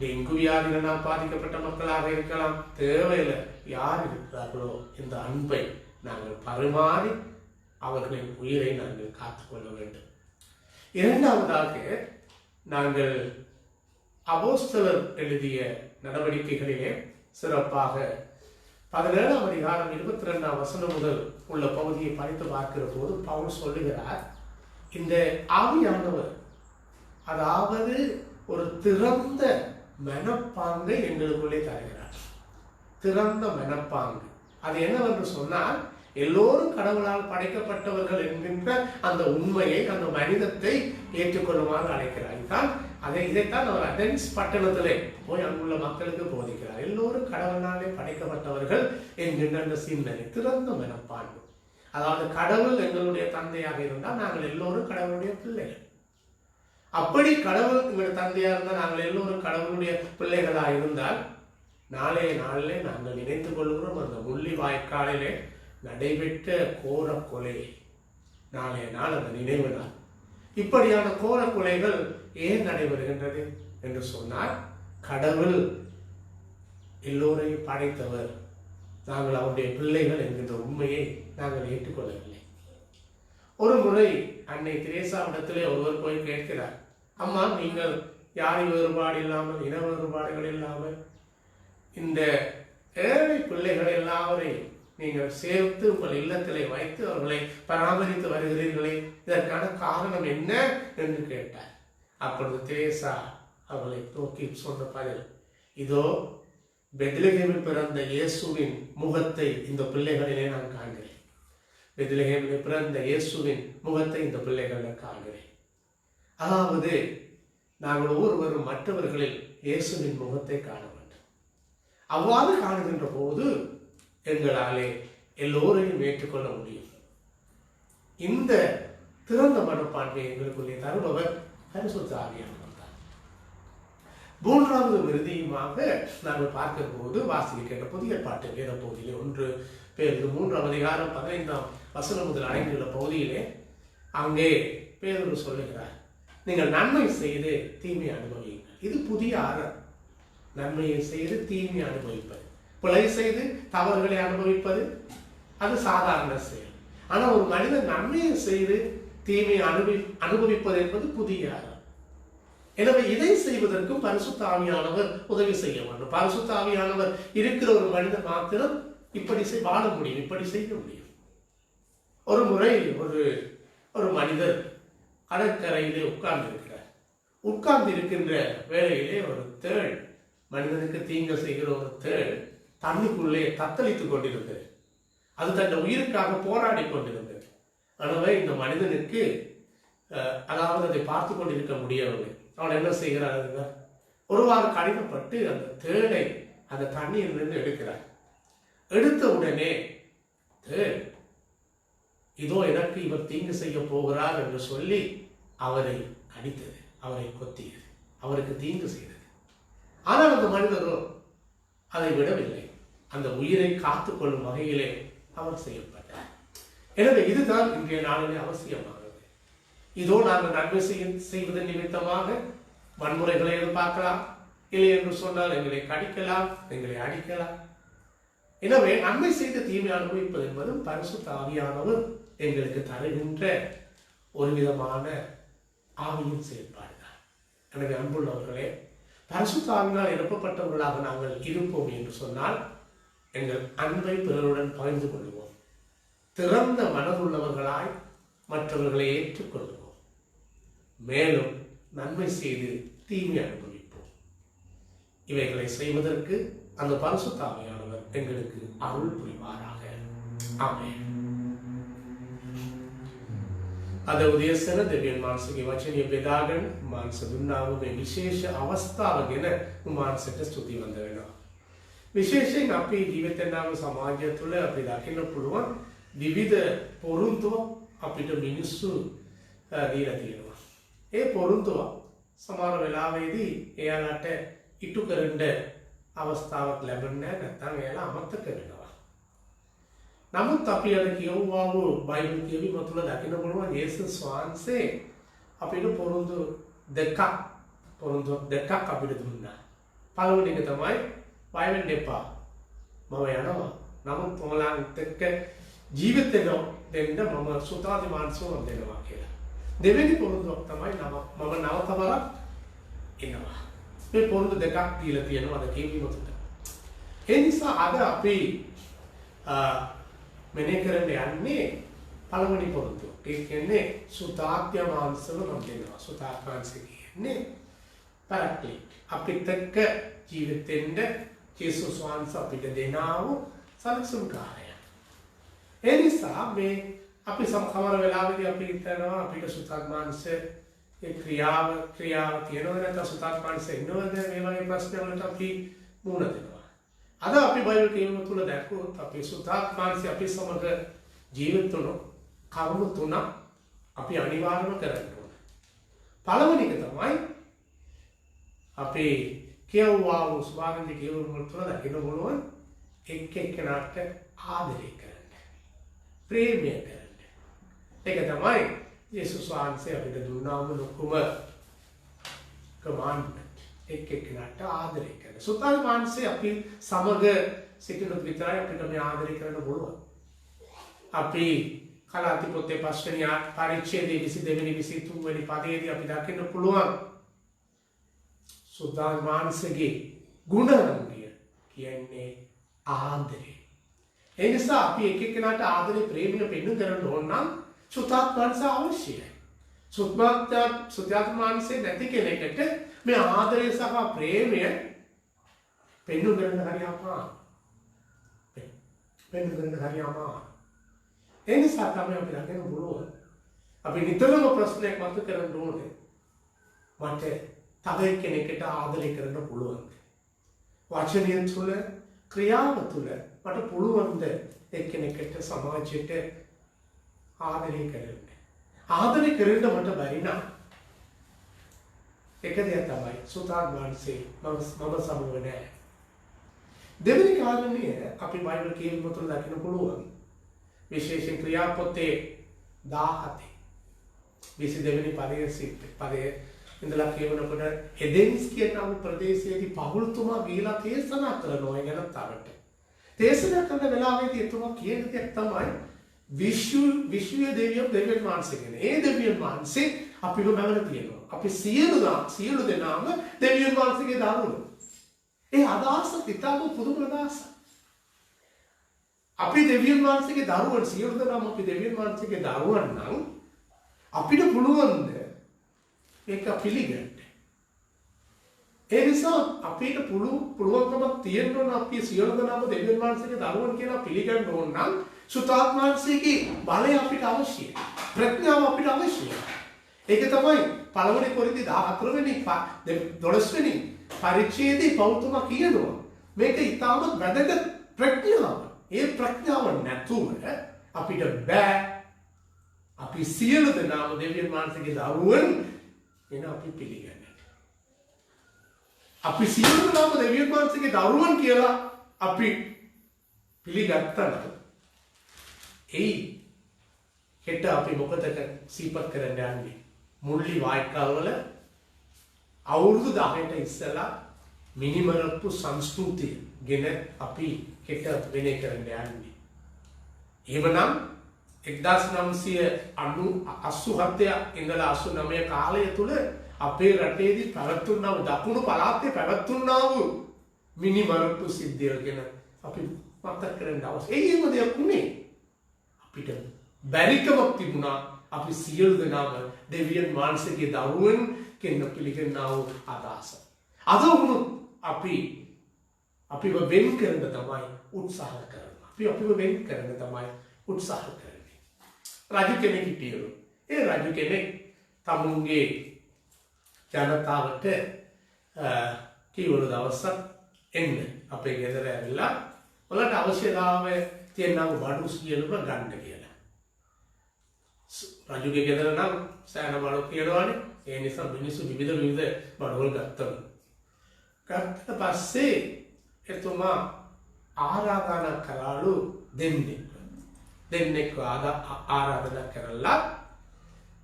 Speaker 1: டெங்கு வியாதியினால் பாதிக்கப்பட்ட மக்களாக இருக்கலாம், தேவையில்லை, யார் இருக்கிறார்களோ இந்த அன்பை நாங்கள் பரிமாறி அவர்களின் உயிரை நாங்கள் காத்துக்கொள்ள வேண்டும். இரண்டாவதாக, நாங்கள் அப்போஸ்தலர் எழுதிய நடவடிக்கைகளிலே சிறப்பாக 17ஆம் அதிகாரம் 22ஆம் வசனம் முதல் உள்ள பகுதியை படித்து பார்க்கிற போது பவுல் சொல்லுகிறார், இந்த ஆவியானவர் அதாவது ஒரு திறந்த மனப்பாங்கை எங்களுக்குள்ளே தருகிறார். திறந்த மனப்பாங்கு அது என்னவென்று சொன்னால், எல்லோரும் கடவுளால் படைக்கப்பட்டவர்கள் என்கின்ற அந்த உண்மையை, அந்த மனிதத்தை ஏற்றுக்கொள்ளுமாறு அழைக்கிறார். இதைத்தான் அவர் அதென்ஸ் பட்டணத்திலே போய் அங்குள்ள மக்களுக்கு போதிக்கிறார். எல்லோரும் கடவுளாலே படைக்கப்பட்டவர்கள் என்கின்ற அந்த சிந்தனை, திறந்த மனப்பாங்கு. அதாவது கடவுள் எங்களுடைய தந்தையாக இருந்தால் நாங்கள் எல்லோரும் கடவுளுடைய பிள்ளைகள். அப்படி கடவுள் எங்களுடைய தந்தையாக இருந்தால் நாங்கள் எல்லோரும் கடவுளுடைய பிள்ளைகளாக இருந்தால், நாளைய நாளிலே நாங்கள் நினைத்துக் கொள்கிறோம் அந்த முள்ளி வாய்க்காலிலே நடைபெற்ற கோர கொலை, நாளைய நாள் அந்த நினைவு நாள். இப்படியான கோர கொலைகள் ஏன் நடைபெறுகின்றது என்று சொன்னால், கடவுள் எல்லோரையும் படைத்தவர், நாங்கள் அவருடைய பிள்ளைகள் என்கின்ற உண்மையை நாங்கள் ஏற்றுக்கொள்ளவில்லை. ஒரு முறை அன்னை தெரேசாவிடத்திலே ஒருவர் போய் கேட்கிறார், அம்மா, நீங்கள் யாரை வேறுபாடு இல்லாமல், இன வேறுபாடுகள் இல்லாமல் இந்த ஏழை பிள்ளைகள் எல்லாவரையும் நீங்கள் சேர்த்து உங்கள் இல்லத்திலே வைத்து அவர்களை பராமரித்து வருகிறீர்களே, இதற்கான காரணம் என்ன என்று கேட்டார். அப்பொழுது தெரேசா அவர்களை நோக்கி சொன்ன பதில், இதோ பெத்லகேமில் பிறந்த இயேசுவின் முகத்தை இந்த பிள்ளைகளிலே நான் காண்கிறேன். பெத்லகேமில் பிறந்த இயேசுவின் முகத்தை இந்த பிள்ளைகளில் காண்கிறேன். அதாவது நாங்கள் ஒவ்வொருவரும் மற்றவர்களில் இயேசுவின் முகத்தை காண வேண்டும். அவ்வாறு காணுகின்ற போது எங்களாலே எல்லோரையும் ஏற்றுக்கொள்ள முடியும். இந்த திறந்த மனப்பான்மை எங்களுக்குள்ளே தருபவர் பரிசுத்த ஆவியானவர் தான். மூன்றாவது விருதியுமாக நாங்கள் பார்க்கிற போது வாசிக்கின்ற புதிய பாட்டு வேத பகுதியிலே 1 பேதுரு 3ஆம் அதிகாரம் 15ஆம் வசனம் முதல் அடங்கியுள்ள பகுதியிலே அங்கே பேதுரு சொல்லுகிறார், நீங்கள் நன்மை செய்து தீமை அனுபவியுங்கள். இது புதிய அறம். நன்மையை செய்து தீமை அனுபவிப்பது, பிழை செய்து தவறுகளை அனுபவிப்பது அது சாதாரண செயல். ஆனால் ஒரு மனிதன் நன்மையை செய்து தீமை அனுபவிப்பது என்பது புதிய அறம். எனவே இதை செய்வதற்கும் பரிசுத்த ஆவியானவர் உதவி செய்ய வேண்டும். பரிசுத்த ஆவியானவர் இருக்கிற ஒரு மனிதன் மாத்திரம் இப்படி வாழ முடியும், இப்படி செய்ய முடியும். ஒரு முறை ஒரு மனிதர் கடற்கரையிலே உட்கார்ந்து இருக்கிறார். உட்கார்ந்து இருக்கின்ற வேளையிலே ஒரு தேள், மனிதனுக்கு தீங்கு செய்கிற ஒரு தேள் தண்ணிக்குள்ளே தத்தளித்துக் கொண்டிருந்தது. அது தன் உயிருக்காக போராடி கொண்டிருந்தது. எனவே இந்த மனிதனுக்கு அதாவது அதை பார்த்து கொண்டிருக்க முடியவில்லை. அவன் என்ன செய்கிறார், ஒருவாறு கடினப்பட்டு அந்த தேளை அந்த தண்ணீரிலிருந்து எடுக்கிறார். எடுத்த உடனே தேள், இதோ எனக்கு இவர் தீங்கு செய்ய போகிறார் என்று சொல்லி அவரை கடித்தது, அவரை கொத்தியது, அவருக்கு தீங்கு செய்தது. ஆனால் அந்த மனிதரோ அதை விடவில்லை. அந்த உயிரை காத்துக்கொள்ளும் வகையிலே அவர் செயல்பட்டார். எனவே இதுதான் இன்றைய நாளிலே அவசியமானது. இதோ நாங்கள் நன்மை செய்வதன் நிமித்தமாக வன்முறைகளை எதிர்பார்க்கலாம், இல்லை என்று சொன்னால் எங்களை கடிக்கலாம், எங்களை அடிக்கலாம். எனவே நன்மை செய்த தீமை அனுபவிப்பது என்பதும் பரிசுத்த ஆவியானவர் எங்களுக்கு தருகின்ற ஒரு விதமான ஆவியின் செயல்பாடுதான். எனவே அன்புள்ளவர்களே, பரிசுத்த ஆவியினால் எழுப்பப்பட்டவர்களாக நாங்கள் இருப்போம் என்று சொன்னால் எங்கள் அன்பை பிறருடன் பகிர்ந்து கொள்வோம். திறந்த மனதுள்ளவர்களாய் மற்றவர்களை ஏற்றுக்கொள்வோம். மேலும் நன்மை செய்து தீமை அனுபவிப்போம். இவைகளை செய்வதற்கு அந்த பரிசுத்த ஆவியானவர் எங்களுக்கு அருள் புரிவாராக. ஆமென். අද උදේසන දෙවියන් වහන්සේගේ වචනය බෙදාගෙන මානස දුන්නාම මේ විශේෂ අවස්ථාව ගැන උන්වහන්සේට ස්තුති වන්දන වෙනවා. විශේෂයෙන් අපේ ජීවිතේනාම සමාජය තුළ අපි දකින්න පුළුවන් විවිධ පොරුන්තුව අපිට මිනිස්සු දීලා තියෙනවා. ඒ පොරුන්තුව සමහර වෙලාවෙදී එයාලට ඉටු කරන්න අවස්ථාවක් ලැබෙන්නේ නැත්නම් එයාලා අමතක වෙනවා. නමුත් අපි අර කියවුවා වූ බයිබල් කියවීම තුළ දකින්න පුළුවන් යේසුස් වහන්සේ අපිට පොරුන්තු දෙකක් අපිට දුන්නා. පළවෙනි එක තමයි බය වෙන්න එපා. මම යනවා. නමුත් ඔයාලන්ට එක්ක ජීවිතේ දෙන්න මම සුතාදි මානසෝ දෙනවා කියලා. දෙවෙනි පොරොන්දුවක් තමයි මම නවතවරක් එනවා. මේ පොරොන්දු දෙකක් දීලා තියෙනවා අද කීවීමකට. ඒ නිසා අද අපි මෙනේ කරන්න යන්නේ පළවෙනි පොරොන්දුව. ඒ කියන්නේ සුතාත්‍ය මානසව මම දෙනවා. සුතාත්‍ය මානස කියන්නේ පැරක්ලික්. අපිට එක්ක ජීවිතෙන්ද ජේසුස් වහන්සේ අපිට දෙනා වූ සලසුම්කාරය. ඒ නිසා මේ අපි සමහර වෙලාවෙදී අපි හිතනවා අපිට සුතාත්‍ය මානසේ ඒ ක්‍රියාව තියෙනවද නැත්නම් සුතාත්‍ය මානසේ ඉන්නවද මේ වගේ ප්‍රශ්න වලට අපි මුහුණ දෙනවා. අද අපි බයිබල් කියවීම තුළ දැක්කොත් අපි සුතාත්‍ය මානසේ අපි සමග ජීවත් වුණු කරුණු තුන අපි අනිවාර්යම කරන්න ඕන. පළවෙනි එක තමයි අපි කියවුවා වූ ස්වාමීන් කියවුම තුළ දකින්න පුළුවන් එක්කෙනාට ආදරය කරන්න. ප්‍රේමය කරන්න. ඒක තමයි යේසුස් වහන්සේ අපිට දුන්නාම ලොකුම කමාන්ඩ්මන්ට්. එක්කෙනාට ආදරය කරන්න. සුතාත්‍ය මානසේ අපි සමග සිටිනොත් විතරයි අපිට මේ ආදරය කරන්න පුළුවන්. අපි කලාති පොතේ 5 වෙනි පරිච්ඡේදයේ 22 වෙනි 23 වෙනි පදයේදී අපි දකින්න පුළුවන් සුතාත්‍ය මානසගේ ගුණාංගය කියන්නේ ආදරය. ඒ නිසා අපි එක්කෙනාට ආදරේ ප්‍රේමය පෙන්වන්න කරන්න ඕන නම් සුතාත්‍ය මානස අවශ්‍යයි. සුතාත්‍ය මානසේ නැති කෙනෙකුට මේ ආදරය සහ ප්‍රේමය පෙන්වන්න හරි අමාරුයි. ඒ නිසා තමයි අපි ළඟම බලුවා. අපි නිතරම ප්‍රශ්නයක් මත කරන්න ඕනේ. මට තව කෙනෙකුට ආදරය කරන්න පුළුවන්. වචනය තුළ ක්‍රියාව තුළ මට පුළුවන්ද එක්කෙනෙකුට සමාජයට ආදරය කරන්න. ආදරය කරන්න මට බැරි නම් එක දෙයක් තමයි සුතාත්‍ය මානසේ මම සමග නැහැ. දෙවෙනි කාරණය අපි බයිබල් කියවීම තුළ දකින්න පුළුවන්. විශේෂයෙන් ක්‍රියාපොතේ 17 22 වෙනි පදයේ ඉඳලා කියවනකොට එදෙන්ස් කියන ප්‍රදේශයේදී පවුල්තුමා ගිහිලා දේශනා කරනවා ගැන තරට. දේශනා කරන වෙලාවේදී එතුමා කියන දේ තමයි විශ්වීය දෙවියන් වහන්සේ කියන. ඒ දෙවියන් වහන්සේ අපිව මැවලා තියෙනවා. අපි සියලු දෙනාම දෙවියන් වහන්සේගේ දරුවෝ. ඒ අදහස ඉතාම පුදුම අදහසක්. අපි දෙවියන් වහන්සේගේ දරුවන් සියලු දෙනාම අපි දෙවියන් වහන්සේගේ දරුවන් නම් අපිට පුළුවන්ද ඒක පිළිගන්න. ඒ නිසා අපිට පුළුවන්කමක් තියෙන්න අපි සියලු දෙනාම දෙවියන් වහන්සේගේ දරුවන් කියලා පිළිගන්න ඕන නම් සුතාත්‍ය මානසේගේ බලය අපිට අවශ්‍යයි. ප්‍රඥාව අපිට අවශ්‍යයි. ඒක තමයි පළවෙනි කොරින්ති 14 වෙනි 12 වෙනි පරිච්ඡේදයේ පෞතුමා කියනවා. මේක ඊටමත් වැදගත් ප්‍රඥාව. ඒ ප්‍රඥාව නැතුව අපිට බෑ අපි සියලු දෙනාම දෙවියන් වහන්සේගේ දරුවන් වෙන අපි පිළිගන්න. අපි සියලු දෙනාම දෙවියන් වහන්සේගේ දරුවන් කියලා අපි පිළිගත්තා නම් හෙට අපි මොකද සීපත් කරන්න යන්නේ? මුල්ලි වායිකාවල අවුරුදු 10ට ඉස්සලා මිනිමරප්පු සංස්කෘතිය ගැන අපි හෙට වෙනේ කරන්න යන්නේ. එහෙමනම් 1987 ඉඳලා 89 කාලය තුල අපේ රටේදී පැවතුණා වූ දකුණු පළාතේ පැවතුණා වූ මිනිමරප්පු සිද්ධිය ගැන අපි මතක් කරගන්න අවශ්‍යයි. ඒකම දෙයක් නෙමෙයි. අපිට බැරිකමක් තිබුණා අපි සියලු දෙනාම දෙවියන් වහන්සේගේ දරුවන් කෙන්න පිළිගන්නා වූ අදහස. අද වුණොත් අපිව වෙන් කරන්න තමයි උත්සාහ කරනවා. අපිව වෙන් කරන්න තමයි උත්සාහ කරන්නේ. රජු කෙනෙක් හිටියලු. ඒ රජු කෙනෙක් තමුන්ගේ ජනතාවට කීවලු දවසක් එන්න අපේ ගෙදර ඇවිල්ලා ඔයාලට අවශ්‍යතාවය තියෙනවා බඩු සියලුම ගන්න කියලා. රජුගේ ගෙදර නම් සෑහෙන බඩු කියනවානේ. ඒ නිසා මිනිස්සු විවිධ බඩවල් ගත්තා. ගත්ත පස්සේ එතුමා ආරාධනා කළාලු දෙන්නෙක් ආරාධනා කරලා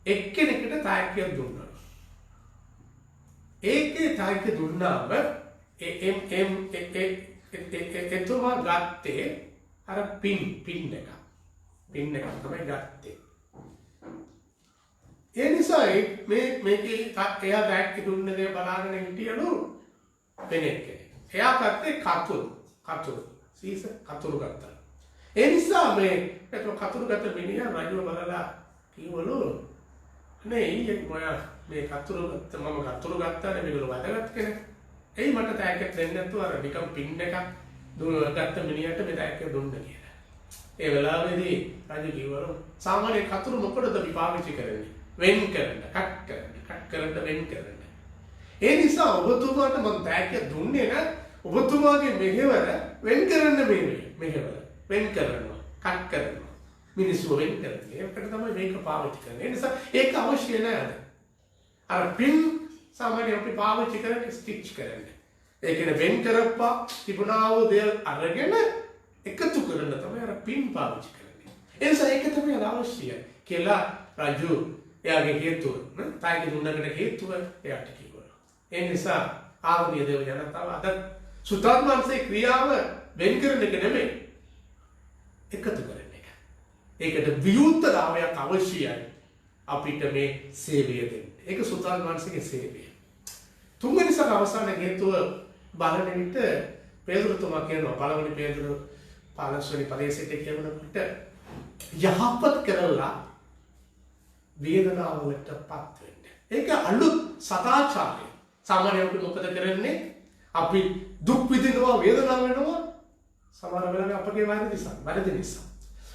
Speaker 1: එක්කෙනෙකුට තාක්කයක් දුන්නා. ඒකේ තාක්කය දුන්නාම එතුමා ගත්තේ අර පින් එක. පින් එක තමයි ගත්තේ. ඒ නිසා මේකේ එයා බෑග් දුන්න දේ බලාගෙන හිටියලු කෙනෙක්. එයා ගත්තේ කතුරු. සීස කතුරු ගත්තා. ඒ නිසා මේ කතුරු ගත්ත මිනිහා රජුව බලලා කිව්වලු නේ ඊයේ මොයා මේ කතුරු ගත්ත මම කතුරු ගත්තානේ මේගොල්ලෝ වැඩගත් කෙනෙක්. එයි මට තෑග්ගක් දෙන්න නැතුව අර නිකන් පින් එකක් ගත්ත මිනිහට මේ තෑග්ග දුන්න කියලා. ඒ වෙලාවේදී රජු කිව්වලු සාමාන්‍ය කතුරු මොකටද අපි පාවිච්චි කරන්නේ? වෙන් කරන්න, කට් කරන්න වෙන් කරන්න. ඒ නිසා ඔබතුමාට මම තෑග්ග දුන්නේ නැත් ඔබතුමාගේ මෙහෙවර වෙන් කරන්න මෙහෙවර වෙන් කරනවා, කට් කරනවා. මිනිස්සු වෙන් කරන්නේ. ඒකට තමයි මේක පාවිච්චි කරන්නේ. ඒ නිසා ඒක අවශ්‍ය නැහැ. අර පින් සාමාන්‍යයෙන් අපි පාවිච්චි කරන්නේ ස්ටිච් කරන්න. ඒ කියන්නේ වෙන් කරප්පා තිබුණා වූ දේ අරගෙන එකතු කරන්න තමයි අර පින් පාවිච්චි කරන්නේ. ඒ නිසා ඒක තමයි අවශ්‍යයි කියලා රජු එයාගේ හේතුව තායිගේ දුන්නකට හේතුව එයාට කිව්වා. ඒ නිසා ආවනිය දේව ජනතාව අද සුතත්මන්සේ ක්‍රියාව වෙන් කරන එක නෙමෙයි එකතු කරන එක. ඒකට වියුක්තතාවයක් අවශ්‍යයි අපිට මේ සේවය දෙන්න. ඒක සුතත්මන්සේගේ සේවය. තුන්වෙනි සල අවසාන හේතුව බලන විට පේදුරුතුමා කියනවා පළවෙනි පේදුරු 15 වෙනි පදේශයට කියනකොට යහපත් කරලා වේදනාවලටපත් වෙන්න. ඒක අලුත් සදාචාරය. සාමාන්‍යයෙන් අපි මොකද කරන්නේ? අපි දුක් විඳිනවා වේදනාව වෙනවා සමහර වෙලාවට අපගේ වැරදි නිසා.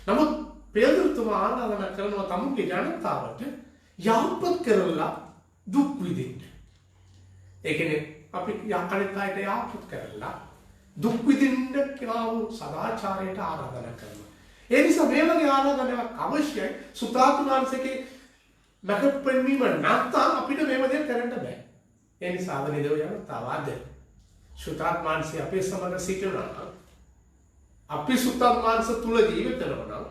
Speaker 1: නමුත් පේදුරුතුමා ආරාධනා කරනවා තමුන්ගේ ජනතාවට යහපත් කරලා දුක් විඳින්න. ඒ කියන්නේ අපි අනිත් අයට යහපත් කරලා දුක් විඳින්න කියලා සදාචාරයට ආරාධනා කරනවා. ඒ නිසා මේ වගේ ආරාධනාවක් අවශ්‍යයි. සුතාතුනාංශකේ නැකපෙන්නීම නැත්නම් අපිට මේව දෙයක් කරන්න බෑ. ඒ නිසා ආදරණීය දේව ජනතාවද සුතාත්මාංශය අපේ සමග සිටිනවා. අපි සුතාත්මාංශ තුල ජීවත් වෙනවා නම්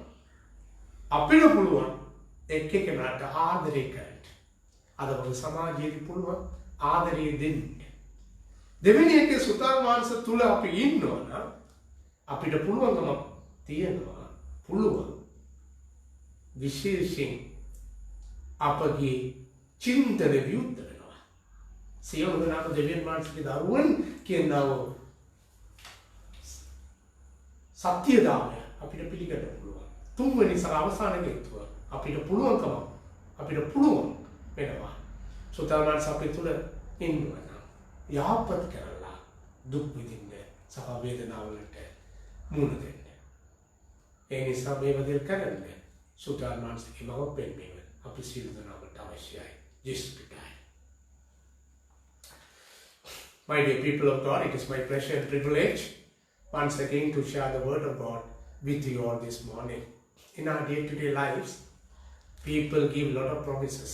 Speaker 1: අපිට පුළුවන් එක්කෙනාට ආදරය කරන්න. අද වගේ සමාජයේ පුළුවන් ආදරය දෙන්න. දෙවෙනි එකේ සුතාත්මාංශ තුල අපි ඉන්නවා නම් අපිට පුළුවන්කම තියෙනවා. පුළුවන් විශේෂයෙන් අපගේ චින්තන විරුද්ධ වෙනවා. සියලු දෙනාම දෙවියන් වහන්සේගේ දරුවන් කියනව සත්‍යතාවය අපිට පිළිගන්න පුළුවන්. තුන්වෙනි සල අවසාන හේතුව අපිට පුළුවන් වෙනවා. සුතාත්මාංශ අපේ තුල ඉන්නවා නම් යහපත් කරලා දුක් විඳින්න සහ වේදනාවලට මුහුණ දෙන්න. ඒ නිසා මේව දෙල් කරන්න සුතාත්මාංශගේ මව පෙන්වීම අපි සියලු දෙනාට අවශ්‍යයි. ජේසුස් පිටයි. My dear people of God, it is my pleasure and privilege once again to share the word of God with you all this morning. In our day-to-day lives, people give a lot of promises,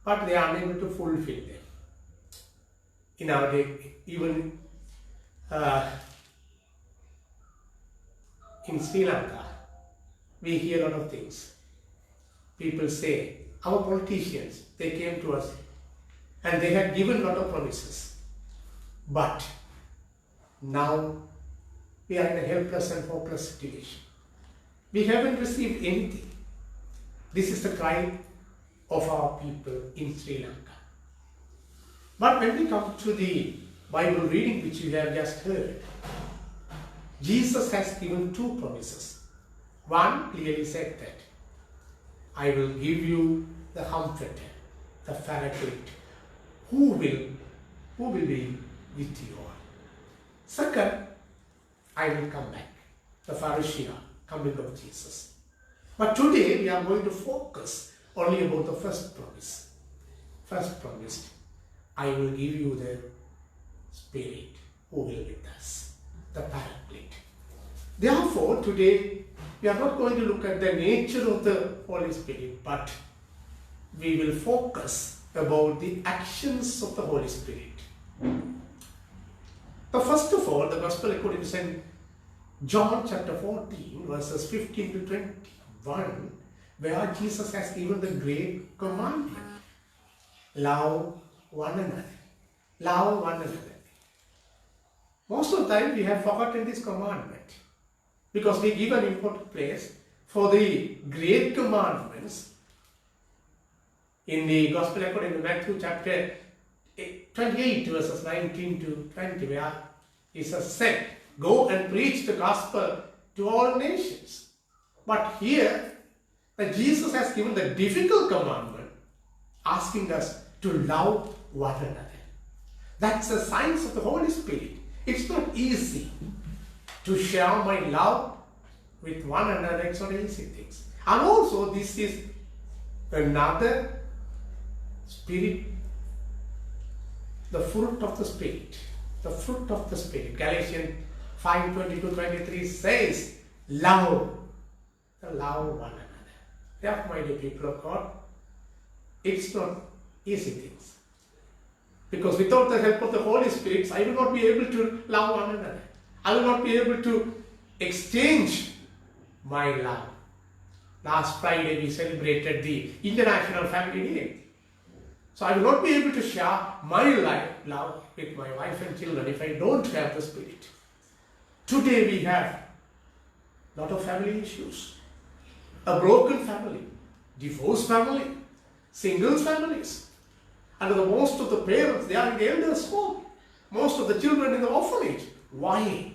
Speaker 1: but they are unable to fulfill them. In our day, even in Sri Lanka, we hear a lot of things. People say, our politicians, they came to us and they had given a lot of promises. But now we are in a helpless and hopeless situation. We haven't received anything. This is the cry of our people in Sri Lanka. But when we come to the Bible reading which we have just heard, Jesus has given two promises. One clearly said that, I will give you the Comforter, the Paraclete, who will be with you all. Second, I will come back, the Pharisee coming of Jesus. But today we are going to focus only about the first promise. First promise, I will give you the Spirit who will be with us, the Paraclete. Therefore, today we are not going to look at the nature of the Holy Spirit, but we will focus about the actions of the Holy Spirit. But first of all, the Gospel according to St. John chapter 14, verses 15 to 21, where Jesus has given the great commandment. Love one another. Love one another. Most of the time we have forgotten this commandment because we give an important place for the great commandments in the Gospel according to Matthew chapter 28 verses 19 to 20, where Jesus said, "Go and preach the gospel to all nations." But here, that Jesus has given the difficult commandment, asking us to love one another. That's the signs of the Holy Spirit. It's not easy to share my love with one another. It's not easy things. And also, this is another spirit, the fruit of the Spirit. The fruit of the Spirit. Galatians 5:22-23 says, love one another. Therefore, my dear people of God, it's not easy things. Because without the help of the Holy Spirit, I will not be able to love one another. I will not be able to exchange my love. Last Friday we celebrated the International Family Day. So I will not be able to share my love with my wife and children if I don't have the Spirit. Today we have a lot of family issues. A broken family, divorced family, single families. And most of the parents, they are in the elders' home. Most of the children in the orphanage. Why?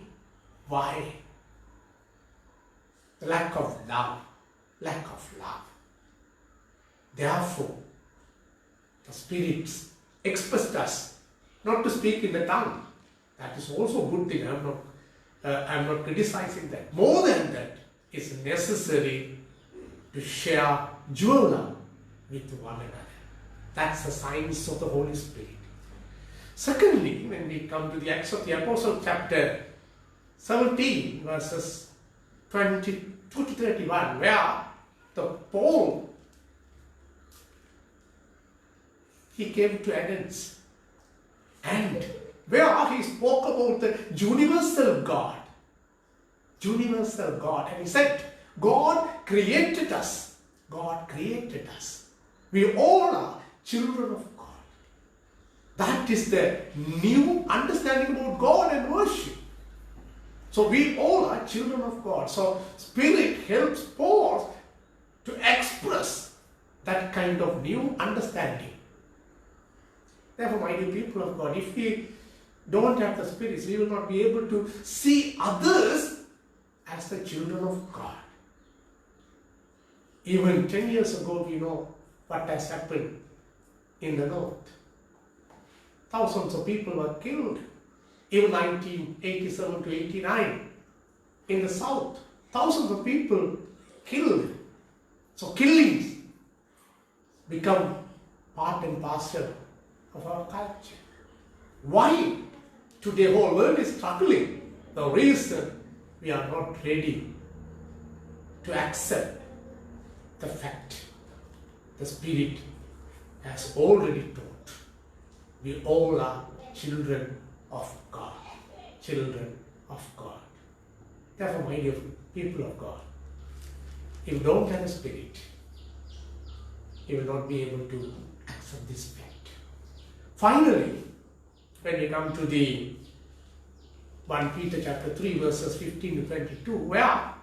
Speaker 1: The lack of love. Lack of love. Therefore, the spirits expressed us not to speak in the tongue. That is also a good thing. I am not criticizing that. More than that, it's necessary to share your love with one another. That's the signs of the Holy Spirit. Secondly, when we come to the Acts of the Apostles chapter 17 verses 22 to 31, where the Paul, he came to Athens, and where he spoke about the universal God. Universal God. And he said, God created us. God created us. We all are children of God. That is the new understanding about God and worship. So we all are children of God. So Spirit helps Paul to express that kind of new understanding. Therefore, my dear people of God, if we don't have the Spirit, we will not be able to see others as the children of God. Even 10 years ago, we know what has happened in the north. Thousands of people were killed. Even 1987 to 89 in the south. Thousands of people killed. So killings become part and parcel of our culture. Why today the whole world is struggling? The reason we are not ready to accept the fact the Spirit has already taught. We all are children of God. Children of God. Therefore, my dear people of God, if you don't have the Spirit, you will not be able to accept this fact. Finally, when we come to the 1 Peter chapter 3 verses 15 to 22, where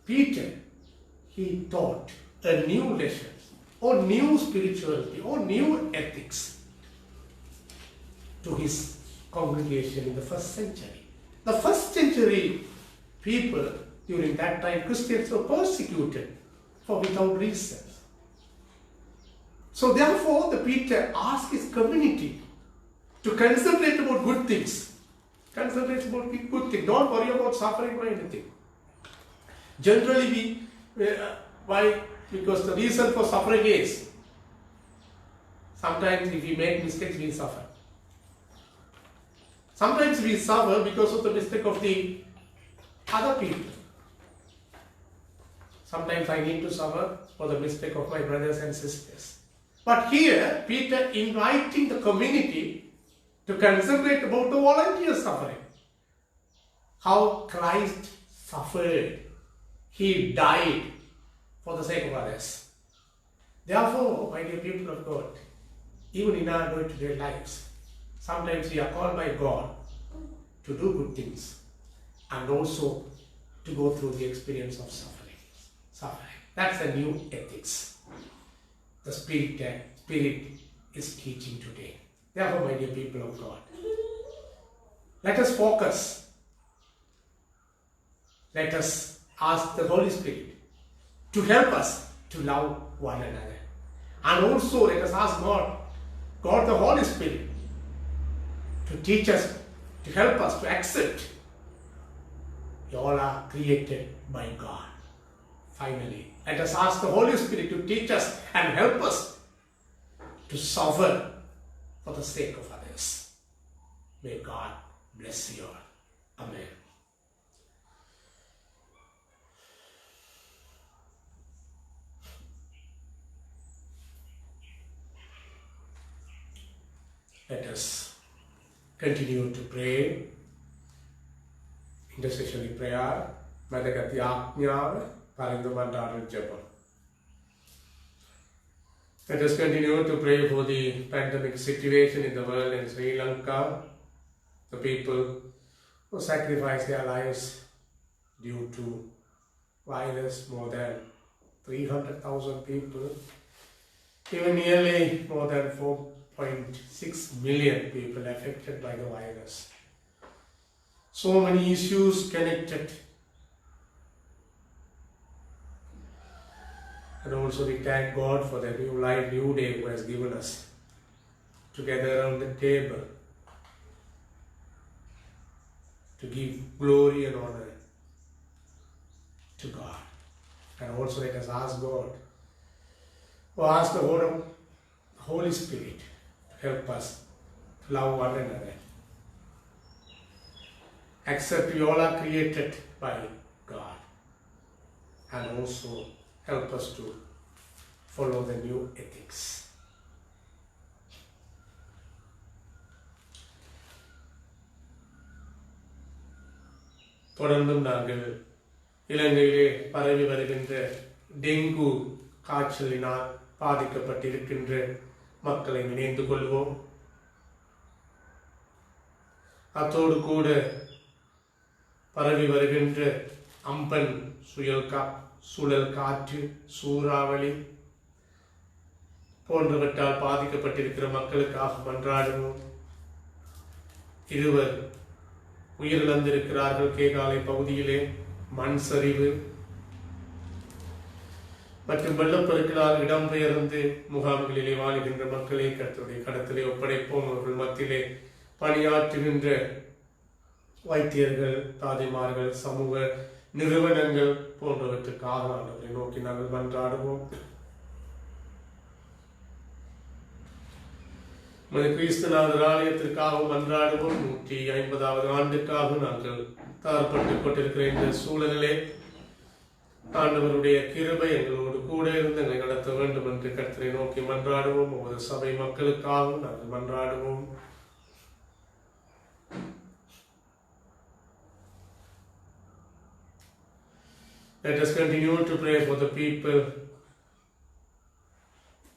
Speaker 1: Peter, he taught a new lesson, or new spirituality, or new ethics to his congregation in the first century. The first century people during that time, Christians were persecuted for without reason. So therefore, the Peter asked his community to concentrate about good things. Concentrate about good things. Don't worry about suffering or anything. Generally, why? Because the reason for suffering is sometimes if we make mistakes, we suffer. Sometimes we suffer because of the mistake of the other people. Sometimes I need to suffer for the mistake of my brothers and sisters. But here, Peter inviting the community to concentrate about the volunteer suffering. How Christ suffered. He died for the sake of others. Therefore, my dear people of God, even in our day-to-day lives, sometimes we are called by God to do good things and also to go through the experience of suffering. That's the new ethics. The Spirit is teaching today. Therefore, my dear people of God, let us focus. Let us ask the Holy Spirit to help us to love one another. And also let us ask God the Holy Spirit, to teach us, to help us to accept we all are created by God. Finally, let us ask the Holy Spirit to teach us and help us to suffer for the sake of others. May God bless you all. Amen. Let us continue to pray. Intercessory prayer. Madhagati Ajñāva Parindu Mandāru Japa. Let us continue to pray for the pandemic situation in the world in Sri Lanka. The people who sacrifice their lives due to virus, more than 300,000 people, even nearly more than 4.6 million people affected by the virus. So many issues connected. And also we thank God for the new life, new day who has given us together around the table to give glory and honor to God. And also let us ask God, or ask the Holy Spirit to help us to love one another. Accept we all are created by God, and also help us to follow the new ethics. தொடர்ந்தும் நாங்கள் இலங்கையிலே பரவி வருகின்ற டெங்கு காய்ச்சலினால் பாதிக்கப்பட்டிருக்கின்ற மக்களை நினைந்து கொள்வோம். அத்தோடு கூட பரவி வருகின்ற அம்பன் சுழல் காற்று, சூறாவளி போன்றவற்றால் பாதிக்கப்பட்டிருக்கிற மக்களுக்காக மன்றாடுவோம். இருவர் உயிரிழந்திருக்கிறார்கள். கேகாலை பகுதியிலே மண் சரிவு மற்றும் வெள்ளப்பெருக்கினால் இடம்பெயர்ந்து முகாம்களிலே வாழ்கின்ற மக்களை கர்த்தருடைய கரத்திலே ஒப்படைப்போம். அவர்கள் மத்தியிலே பணியாற்றுகின்ற வைத்தியர்கள், தாதிமார்கள், சமூக நிறுவனங்கள் போன்றவற்றுக்காக ஆண்டவரை நோக்கி நாங்கள் மன்றாடுவோம். கிறிஸ்துநாதர் ஆலயத்திற்காகவும் மன்றாடுவோம். 150வது ஆண்டுக்காக நாங்கள் தயார்பட்டுக் கொண்டிருக்கிற இந்த சூழலிலே ஆண்டவருடைய கிருபை எங்களோடு கூட இருந்து எங்களை நடத்த வேண்டும் என்று கர்த்தரை நோக்கி மன்றாடுவோம். ஒவ்வொரு சபை மக்களுக்காகவும் நாங்கள் மன்றாடுவோம். Let us continue to pray for the people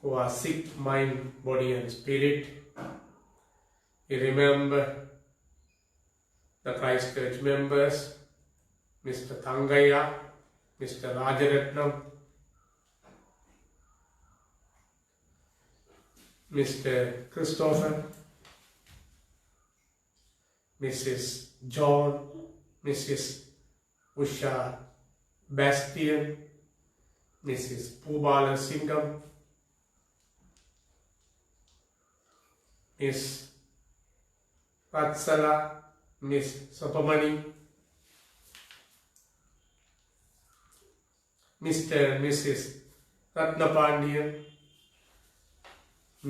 Speaker 1: who are sick, mind, body and spirit. We remember the Christchurch members, Mr. Thangaya, Mr. Rajaratnam, Mr. Christopher, Mrs. John, Mrs. Usha Bastian, Mrs. Pubala Singham, Miss Vatsala, Miss Sapamani, Mr. and Mrs. Ratnapandian,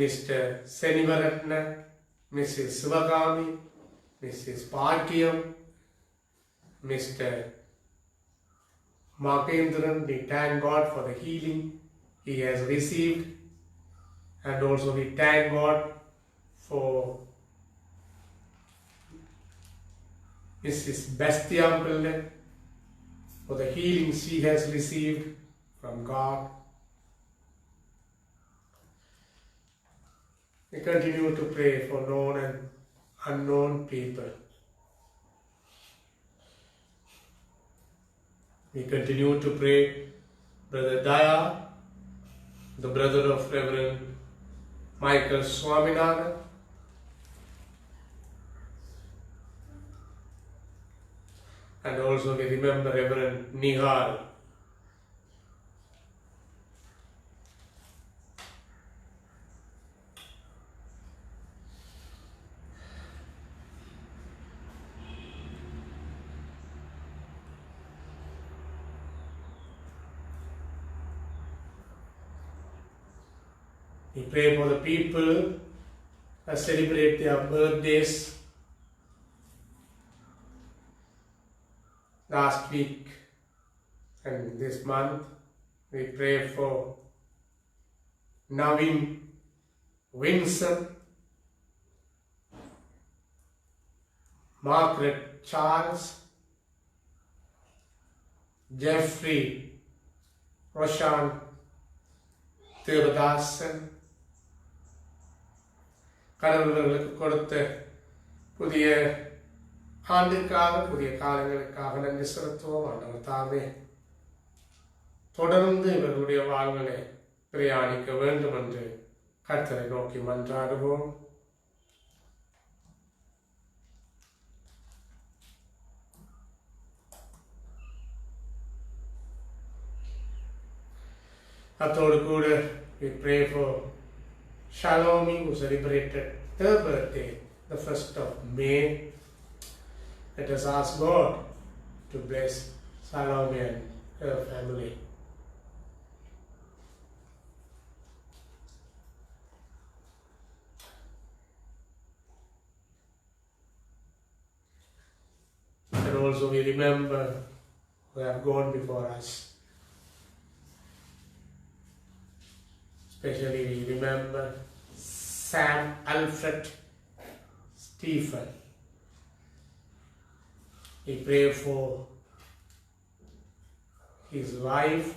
Speaker 1: Mr. Senivaratna, Mrs. Sivagami, Mrs. Patyam, Mr. Makendran. We thank God for the healing he has received, and also we thank God for Mrs. Bastian for the healing she has received from God. We continue to pray for known and unknown people. We continue to pray Brother Daya, the brother of Reverend Michael Swaminathan, and also we remember Reverend Nihal. We pray for the people that celebrate their birthdays last week and this month. We pray for Navin Vincent, Margaret Charles, Jeffrey Roshan Devadasan, கடவுள்களுக்கு கொடுத்த புதிய ஆண்டுக்காக புதிய காலங்களுக்காக நன்றி செலுத்துவோம். ஆண்டவர் தாமே தொடர்ந்து இவர்களுடைய வாழ்விலே பிரயாணிக்க வேண்டும் என்று கர்த்தரை நோக்கி மன்றாடுவோம். அத்தோடு கூட we pray for Shalomi, who celebrated her birthday the 1st of May. Let us ask God to bless Shalomi and her family. And also we remember who have gone before us. Especially we remember Sam Alfred Stephen. We pray for his wife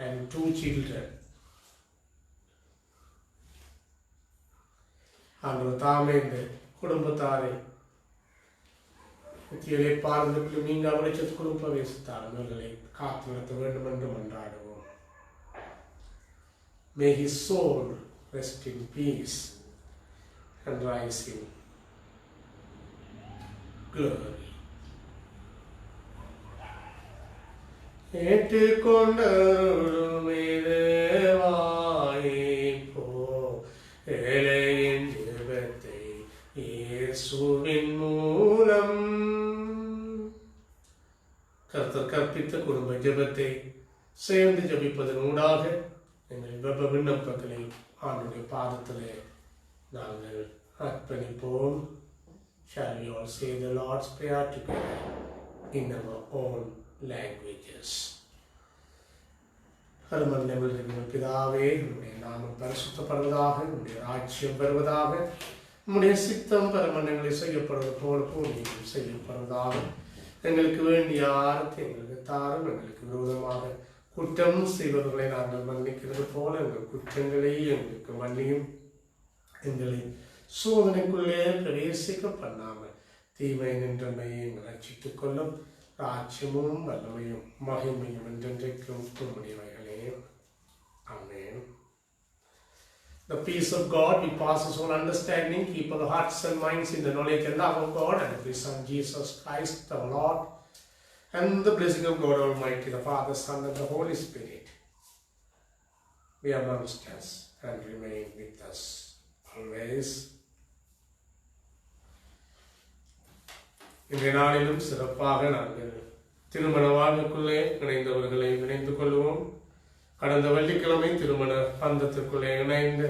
Speaker 1: and 2 children. ஆண்டவர் தாமே இந்த குடும்பத்தாரை நித்தியிலே பாதுகாப்பு நீங்கள் வெளிச்சத்துக்குள் பிரவேசித்தார் அவர்களை காத்து நடத்த வேண்டும் என்று மன்றாடுவோம். May his soul rest in peace and rise in glory. ஏற்றுக்கொண்டருளுமே தேவாயே போ ஏழையின் ஜெபத்தை இயேசுவின் மூலம் கர்த்தர் கற்பித்த குடும்ப ஜெபத்தை சேர்ந்து ஜெபிப்பதனூடாக எங்கள் விண்ணப்பங்களை ஆண்டுடைய பாதத்திலே நாங்கள் அர்ப்பணிப்போம். Shall we all say the Lord's Prayer together in our own languages? பரமண்டலங்களில் பிதாவே, உம்முடைய நாமம் பரிசுத்தப்படுவதாக, உம்முடைய ராஜ்யம் வருவதாக, உம்முடைய சித்தம் பரமண்டலங்களில் செய்யப்படுவது போல பூமியில் செய்யப்படுவதாக. எங்களுக்கு வேண்டிய ஆரத்தை எங்களுக்கு தாரும். எங்களுக்கு விரோதமாக குற்றம் செய்வர்களை நாங்கள் மன்னிக்கிறது போல எங்கள் குற்றங்களை எங்களுக்கு மன்னியும். எங்களை சோதனைக்குள்ளே பிரவேசிக்க பண்ணாமல் தீமை நின்றமையை ரட்சித்துக் கொள்ளும். ராஜ்யமும் வல்லமையும் மகிமையும் என்றென்றைக்கும் உம்முடையவைகளே. ஆமென். The peace of God, which passes all understanding, keep our hearts and minds in the knowledge and love of God and of His Son Jesus Christ our Lord. And the blessing of God Almighty, the Father, Son, and the Holy Spirit be amongst us and remain with us always. இன்றைய நாளிலும் சிறப்பாக நாங்கள் திருமண வாழ்வுக்குள்ளே இணைந்தவர்களை இணைந்து கொள்வோம். கடந்த வெள்ளிக்கிழமை திருமண பந்தத்திற்குள்ளே இணைந்த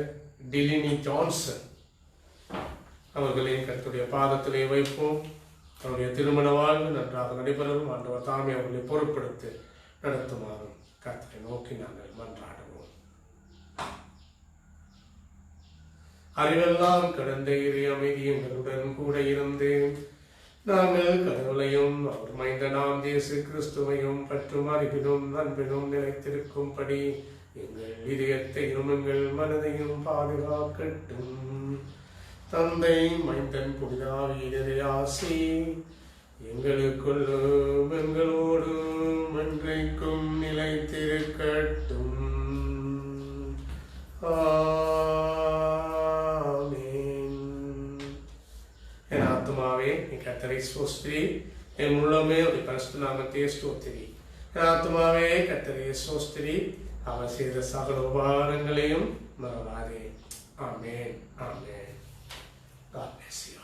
Speaker 1: டிலினி ஜான்சன் அவர்களை கர்த்தருடைய பாதத்திலே வைப்போம். அவருடைய திருமண வாழ்வு நன்றாக நடைபெறவும் ஆண்டவர் தாமே அவர்களை பொறுப்படுத்தி நடத்துமாறும் கர்த்தரை நோக்கி நாங்கள் மன்றாடுவோம். அறிவெல்லாம் கடந்த இறை அமைதி எங்களுடன் கூட இருந்து நாங்கள் கடவுளையும் அவர் மைந்தனாம் இயேசு கிறிஸ்துவையும் பற்றும் அறிவிலும் அன்பிலும் நிலைத்திருக்கும்படி எங்கள் இதயத்தையும் எங்கள் மனதையும் பாதுகாக்கட்டும். தந்தை மைந்தன் புனிதாவியினரை ஆசி எங்களுக்குள்ளும் எங்களோடும் ஆத்மாவே நீ கர்த்தரை ஸ்தோத்திரி, என் உள்ளமே ஒரு பரிசுத்த நாமத்தை ஸ்தோத்திரி. என் ஆத்மாவே கர்த்தரை ஸ்தோத்திரி, அவர் செய்த சகல உபகாரங்களையும் மறவாதே. ஆமென், ஆமென். God bless you.